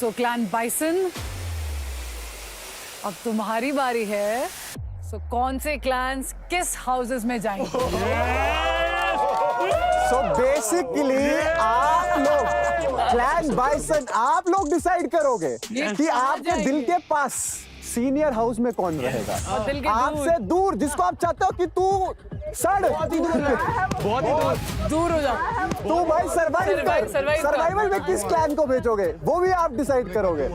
सो क्लैन बाइसन, अब तुम्हारी बारी है। सो कौन से क्लैन्स किस हाउसेस में जाएंगे? सो बेसिकली आप लोग क्लैन बाइसन आप लोग डिसाइड करोगे कि आपके दिल के पास सीनियर हाउस में कौन रहेगा। आपसे दूर, जिसको आप चाहते हो कि तू सड़ बहुत ही दूर हो जा, तू भाई सर्वाइवल में किस क्लैन को भेजोगे वो भी आप डिसाइड करोगे।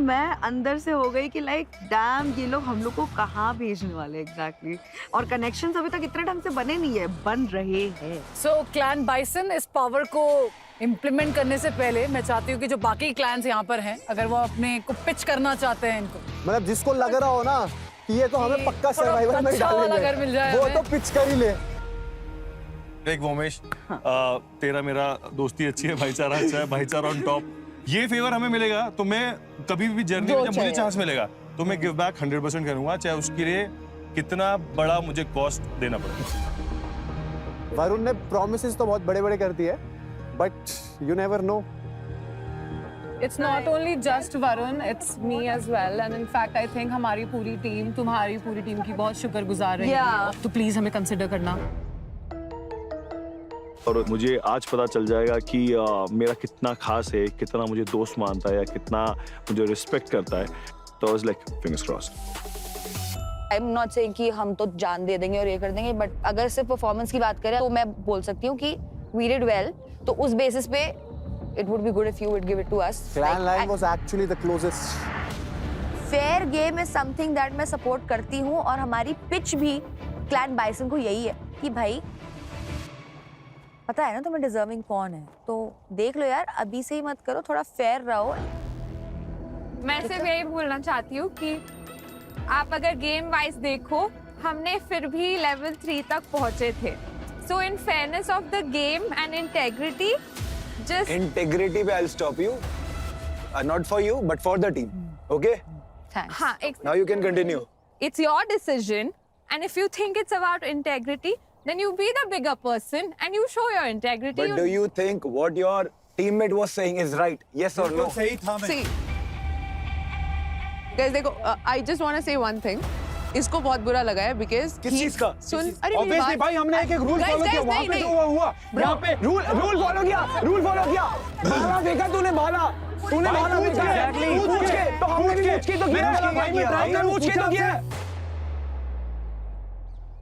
मैं अंदर से हो गई कि लाइक डैम ये लोग हम लोग को कहाँ भेजने वाले एग्जैक्टली और कनेक्शंस अभी तक इतने ढंग से बने नहीं है, बन रहे हैं। सो क्लैन बाइसन इस पावर को इम्प्लीमेंट करने से पहले मैं चाहती हूँ कि जो बाकी क्लैन्स यहाँ पर हैं, अगर वो अपने को पिच करना चाहते हैं इनको, मतलब जिसको लग रहा हो ना कि ये तो हमें पक्का सर्वाइवल में अच्छा वाला घर मिल जाए वो हमें। तो पिच कर ही ले। देख वोमेश, तेरा मेरा दोस्ती अच्छी है, भाईचारा अच्छा है, भाईचारा ऑन टॉप। ये फेवर हमें मिलेगा तो मैं कभी भी जर्नी में जब मुझे चांस मिलेगा तो मैं गिव बैक 100% करूंगा, चाहे उसके लिए कितना बड़ा मुझे कॉस्ट देना पड़े। वरुण ने प्रॉमिसेस तो बहुत बड़े-बड़े कर दिए, but you never know. It's not only just Varun, it's me as well, and in fact I think हमारी पूरी टीम, तुम्हारी पूरी टीम की बहुत शुक्रगुजार रहेगी। तो प्लीज हमें कंसिडर करना। और मुझे आज पता चल जाएगा कि मेरा कितना खास है, कितना मुझे दोस्त मानता है या कितना मुझे रिस्पेक्ट करता है। तो like fingers crossed. I am not saying कि हम तो जान दे देंगे और ये कर देंगे, बट अगर सिर्फ परफॉर्मेंस की बात करें तो मैं बोल सकती हूँ कि वी डिड वेल, तो उस बेसिस पे it would be good if you would give it to us. Clan line was actually the closest. Fair game is something that मैं सपोर्ट करती हूँ और हमारी पिच भी क्लैन बाइसन को यही है कि भाई पता है ना तुम्हें डिजर्विंग कौन है, तो देख लो यार, अभी से ही मत करो, थोड़ा फेयर रहो। मैं सिर्फ यही बोलना चाहती हूँ कि आप अगर गेम वाइज देखो, हमने फिर भी लेवल 3 तक पहुंचे थे। So in fairness of the game and integrity, just integrity पे I will stop you, not for you but for the team, okay? हाँ, now you can continue. it's your decision, and if you think it's about integrity, then you be the bigger person and you show your integrity. But do you think what your teammate was saying is right? Yes or no? सही था। See, guys, देखो, I just want to say one thing. इसको बहुत बुरा लगा है because किस चीज का? सुन, अरे मेरी Obviously बात- भाई हमने एक रूल Guys, फॉलो किया, guys, वहाँ नहीं, पे नहीं। जो हुआ यहाँ पे रूल फॉलो किया, भाला फेंका तूने, भाला पूछ फेंका। के, पूछ के तो हमने भी पूछ के तो मैंने बोला भाई मैं ट्राई करूँ, पूछ के तो किया।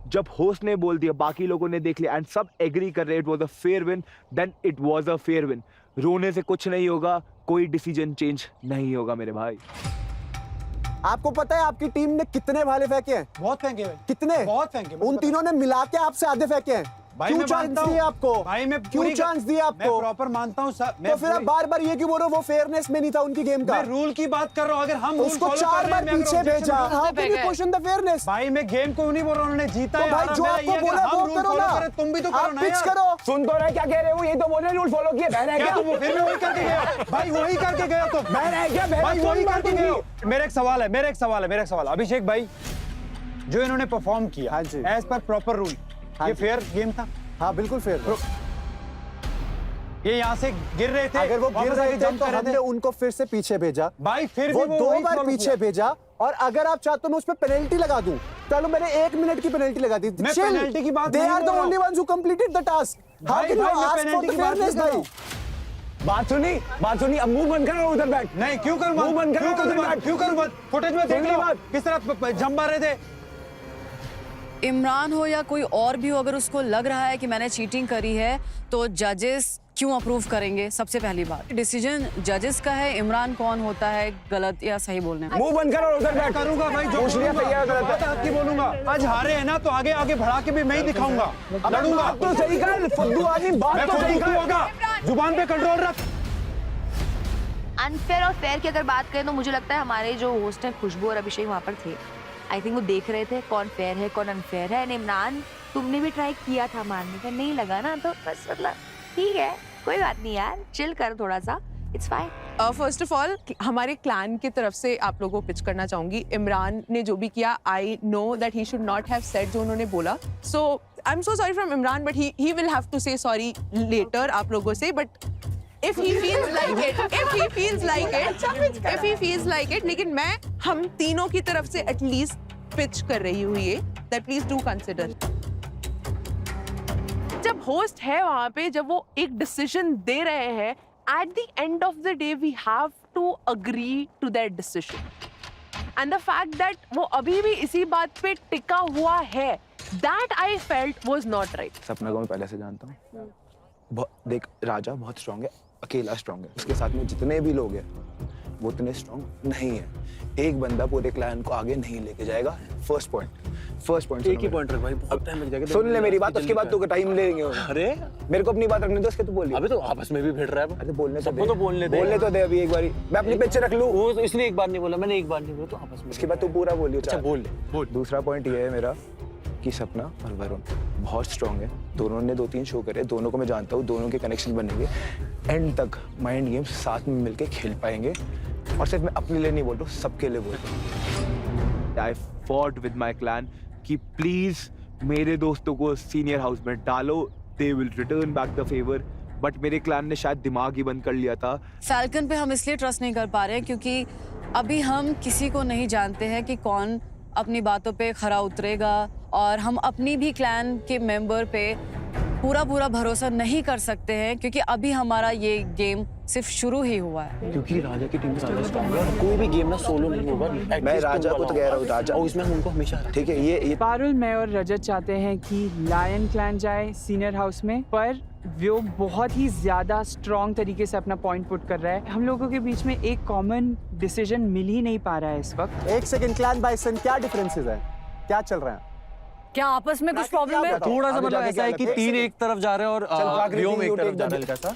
जब होस्ट ने बोल दिया, बाकी लोगों ने देख लिया एंड सब एग्री कर रहे it was a fair win, then it was a fair win. रोने से कुछ नहीं होगा, कोई डिसीजन चेंज नहीं होगा मेरे भाई। आपको पता है आपकी टीम ने कितने भाले फेंके हैं? बहुत फेंके भाई, कितने? बहुत फेंके। उन तीनों ने मिला के आपसे आधे फेंके हैं। भाई क्यों मैं चांस मानता दिए हूँ आपको? भाई मैं क्यों चांस दिए आपको? मैं प्रॉपर मानता हूँ सर। तो फिर आप बार-बार ये क्यों बोल रहे हो वो फेयरनेस में नहीं था उनकी गेम का? मैं रूल की बात कर रहा हूँ, अगर हम उसको 4 बार पीछे भेजा। How can you question the fairness? भाई मैं गेम को नहीं बोल रहा हूँ, उन्होंने जीता है। तो भाई जो आपको बोला वो करो ना, तुम भी तो करो ना पिच यार। करो। सुन तो रहे क्या कह रहे हो? ये तो बोले रूल फॉलो किए, बहन है क्या क्या? तुम फिर भी वही करके गए? भाई वही करके गए तो बहन है क्या? भाई वही करके गए। मेरा एक सवाल है अभिषेक भाई, जो इन्होंने परफॉर्म किया हाँ जी, एज पर प्रॉपर रूल, ये फेयर गेम था? हाँ बिल्कुल फेयर। ये यहाँ से गिर रहे थे, अगर वो गिर रहे थे तो हमने उनको फिर से पीछे भेजा। भाई फिर वो भी 2 बार पीछे भेजा, और अगर आप चाहते हो मैं उस पर पेनल्टी लगा दूं, चलो मैंने 1 मिनट की पेनल्टी लगा दी। मैं पेनल्टी की बात दे नहीं आर द बोल रहा only ones who completed the task. How can you ask for the fairness भाई? बात सुनी, अब मुंह बंद करो, उधर बैठ। नहीं क्यों करूं? मुंह बंद करो, उधर बैठ। क्यों करूं? फुटेज में देख लो किस तरह जंप मारे थे। इमरान हो या कोई और भी हो, अगर उसको लग रहा है कि मैंने चीटिंग करी है तो जजेस क्यों अप्रूव करेंगे? सबसे पहली बात, डिसीजन जजेस का है। इमरान कौन होता है गलत या सही बोलने में? मुंह बंद करो, उधर बैठ। करूंगा भाई, जो बात आपकी बोलूंगा। आज हारे है ना तो आगे बढ़ा के भी मैं ही दिखाऊंगा, लड़ूंगा। बात तो सही कर फुद्दू आदमी, बात तो सही कर। जुबान पे कंट्रोल रख। अनफेयर और फेयर की अगर बात करें तो मुझे लगता है हमारे जो होस्ट हैं खुशबू और अभिषेक वहाँ पर थे, आई थिंक वो देख रहे थे कौन फेयर है कौन अनफेयर है। एंड इमरान तुमने भी ट्राई किया था मारने का, नहीं लगा ना, तो बस मतलब ठीक है, कोई बात नहीं यार, चिल कर थोड़ा सा, it's fine. First of all हमारे क्लैन की तरफ से आप लोगों को पिच करना चाहूंगी। इमरान ने जो भी किया, I know that he should not have said जो उन्होंने बोला, so I am so sorry from Imran, but he will have to say sorry later आप लोगों से। But if he feels like it, लेकिन मैं हम तीनों की तरफ से एटलीस्ट पिच कर रही हूँ ये, that please do consider। जब होस्ट है वहाँ पे, जब वो एक डिसीजन दे रहे हैं, at the end of the day we have to agree to that decision, and the fact that वो अभी भी इसी बात पे टिका हुआ है, that I felt was not right। सपना को मैं पहले से जानता हूँ। देख, राजा बहुत स्ट्रांग है, अकेला स्ट्रांग है, उसके साथ में जितने भी लोग हैं वो उतने स्ट्रांग नहीं है। एक बंदा पूरे क्लैन को आगे नहीं लेके जाएगा। फर्स्ट पॉइंट एक ही पॉइंट रख भाई, बहुत टाइम लग जाएगा। सुन ले मेरी बात, उसके बाद तो टाइम लेंगे। अरे मेरे को अपनी बात रखने दो, उसके तू बोल। अबे तो आपस में भी भिड़ रहा है। अरे बोलने तो दे, सबको तो बोलने दे अभी एक बारी, मैं अपनी पिच रख लूं। वो इसने एक बार नहीं बोला, मैंने एक बार नहीं बोला, तो आपस में उसके बाद तू पूरा बोलियो। अच्छा बोल ले। दूसरा पॉइंट ये है मेरा कि सपना और वरुण बहुत स्ट्रांग है, दोनों ने 2-3 शो करे, दोनों को मैं जानता हूँ, दोनों के कनेक्शन बनेंगे, एंड तक माइंड गेम्स साथ में मिलके खेल पाएंगे। और सिर्फ मैं अपने लिए नहीं बोल रहा हूँ, सबके लिए बोल रहा हूँ। आई फॉट विद माई क्लैन कि प्लीज मेरे दोस्तों को सीनियर हाउस में डालो, they will return back the favour, but मेरे क्लैन ने शायद दिमाग ही बंद कर लिया था। फैल्कन पे हम इसलिए ट्रस्ट नहीं कर पा रहे हैं क्योंकि अभी हम किसी को नहीं जानते हैं कि कौन अपनी बातों पे खरा उतरेगा, और हम अपनी भी क्लैन के मेंबर पे पूरा भरोसा नहीं कर सकते हैं क्योंकि अभी हमारा ये गेम सिर्फ शुरू ही हुआ है। क्योंकि राजा की टीम ज्यादा स्ट्रांग है, कोई भी गेम ना सोलो नहीं होगा। मैं राजा को तो कह रहा हूँ, राजा, और इसमें हम उनको हमेशा, ठीक है, ये पारुल, मैं और रजत चाहते हैं कि लायन क्लैन जाए सीनियर हाउस में, पर वो बहुत ही ज्यादा स्ट्रॉन्ग तरीके से अपना पॉइंट पुट कर रहा है। हम लोगों के बीच में एक कॉमन डिसीजन मिल ही नहीं पा रहा है इस वक्त। एक सेकंड, क्लैन बाइसन, क्या डिफरेंसेस है, क्या चल रहा है? क्या आपस में कुछ प्रॉब्लम है? थोड़ा सा मतलब ऐसा है कि तीन एक तरफ जा रहे हैं और व्योम एक तरफ जा रहा है।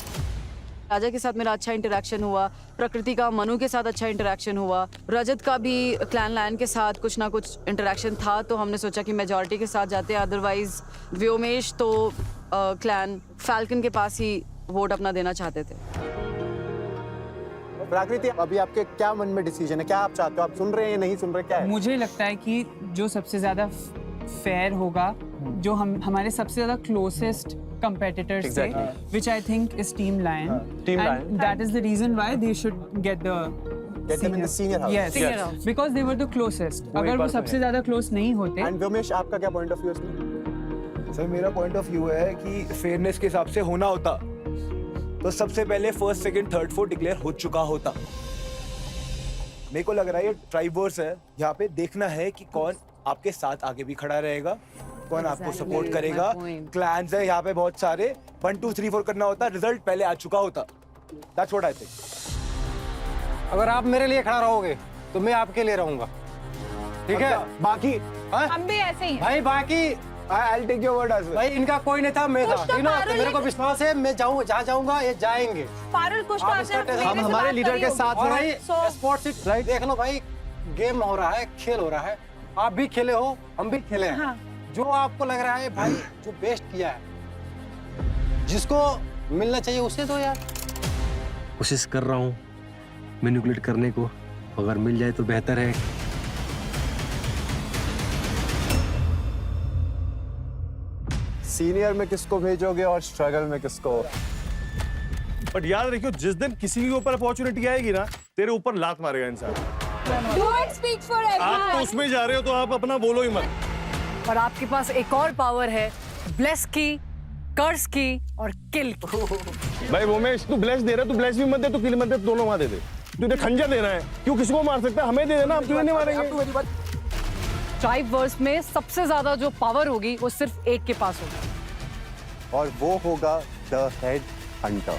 राजा के साथ मेरा अच्छा इंटरेक्शन हुआ, प्रकृति का मनु के साथ अच्छा इंटरेक्शन हुआ, रजत का भी क्लैन लायन के साथ कुछ ना कुछ इंटरेक्शन था, तो हमने सोचा कि मेजॉरिटी के साथ जाते हैं। अदरवाइज व्योमेश तो क्लैन फैल्कन के पास ही वोट अपना देना चाहते थे। प्राकृति, अभी आपके क्या मन में डिसीजन है, क्या आप चाहते हो? आप सुन रहे हैं, नहीं सुन रहे, क्या है? मुझे लगता है कि जो सबसे ज्यादा फेयर होगा, जो हमारे सबसे ज्यादा closest competitors say, which I think is Team Lion. Team and Lion. That is the reason why they should get the them in the senior house. Yes, Senior house. Because they were the closest. अगर वो सबसे ज्यादा close नहीं होते। And Vyomesh, आपका क्या point of view है इसमें? सर, मेरा पॉइंट ऑफ व्यू है कि फेयरनेस के हिसाब से होना होता तो सबसे पहले first, second, third, fourth declare हो चुका होता। मेरे को लग रहा है ये ट्राइब वर्स है, यहाँ पे देखना है कि कौन आपके साथ आगे भी खड़ा रहेगा, कौन आपको सपोर्ट करेगा। क्लैन्स है यहाँ पे बहुत सारे, 1 2 3 4 करना होता, रिजल्ट पहले आ चुका होता। That's what I think. अगर आप मेरे लिए खड़ा रहोगे तो मैं आपके लिए रहूंगा, ठीक है? बाकी हम भी ऐसे ही हैं। भाई बाकी I'll take your word as well। भाई इनका कोई नहीं था, मैं था, you know, तो मेरे को विश्वास है, मैं जाऊँ जहाँ जाऊँगा ये जाएंगे। पारुल, कुछ हम हमारे लीडर के साथ और हैं। भाई स्पोर्ट्स राइट, देख लो भाई, गेम हो रहा है, खेल हो रहा है, आप भी खेले हो, हम भी खेले हैं। हाँ। जो आपको लग रहा है भाई जो बेस्ट किया है, जिसको मिलना चाहिए उसे दो यार। कोशिश कर रहा हूँ मैनिपुलेट करने को, अगर मिल जाए तो बेहतर है। सीनियर में किसको भेजोगे और स्ट्रगल में किसको? बट याद रखियो, जिस दिन किसी के ऊपर अपॉर्चुनिटी आएगी ना, तेरे ऊपर लात मारेगा इंसान। Don't speak for everyone. आप तो उसमें जा रहे हो तो आप अपना बोलो ही मत। और आपके पास एक और पावर है, ब्लेस की, कर्स की और किल की। भाई वोमेश, तू ब्लेस दे रहा है, तू ब्लेस भी मत दे, तू किल मत दे, दोनों वहां दे दे। तुझे खंजर देना है, क्यों किसी को मार सकता है, हमें दे देना, हम क्यों नहीं मारेंगे। ट्राइब वर्स में सबसे ज्यादा जो पावर होगी वो सिर्फ एक के पास होगी, और वो होगा द हेड हंटर।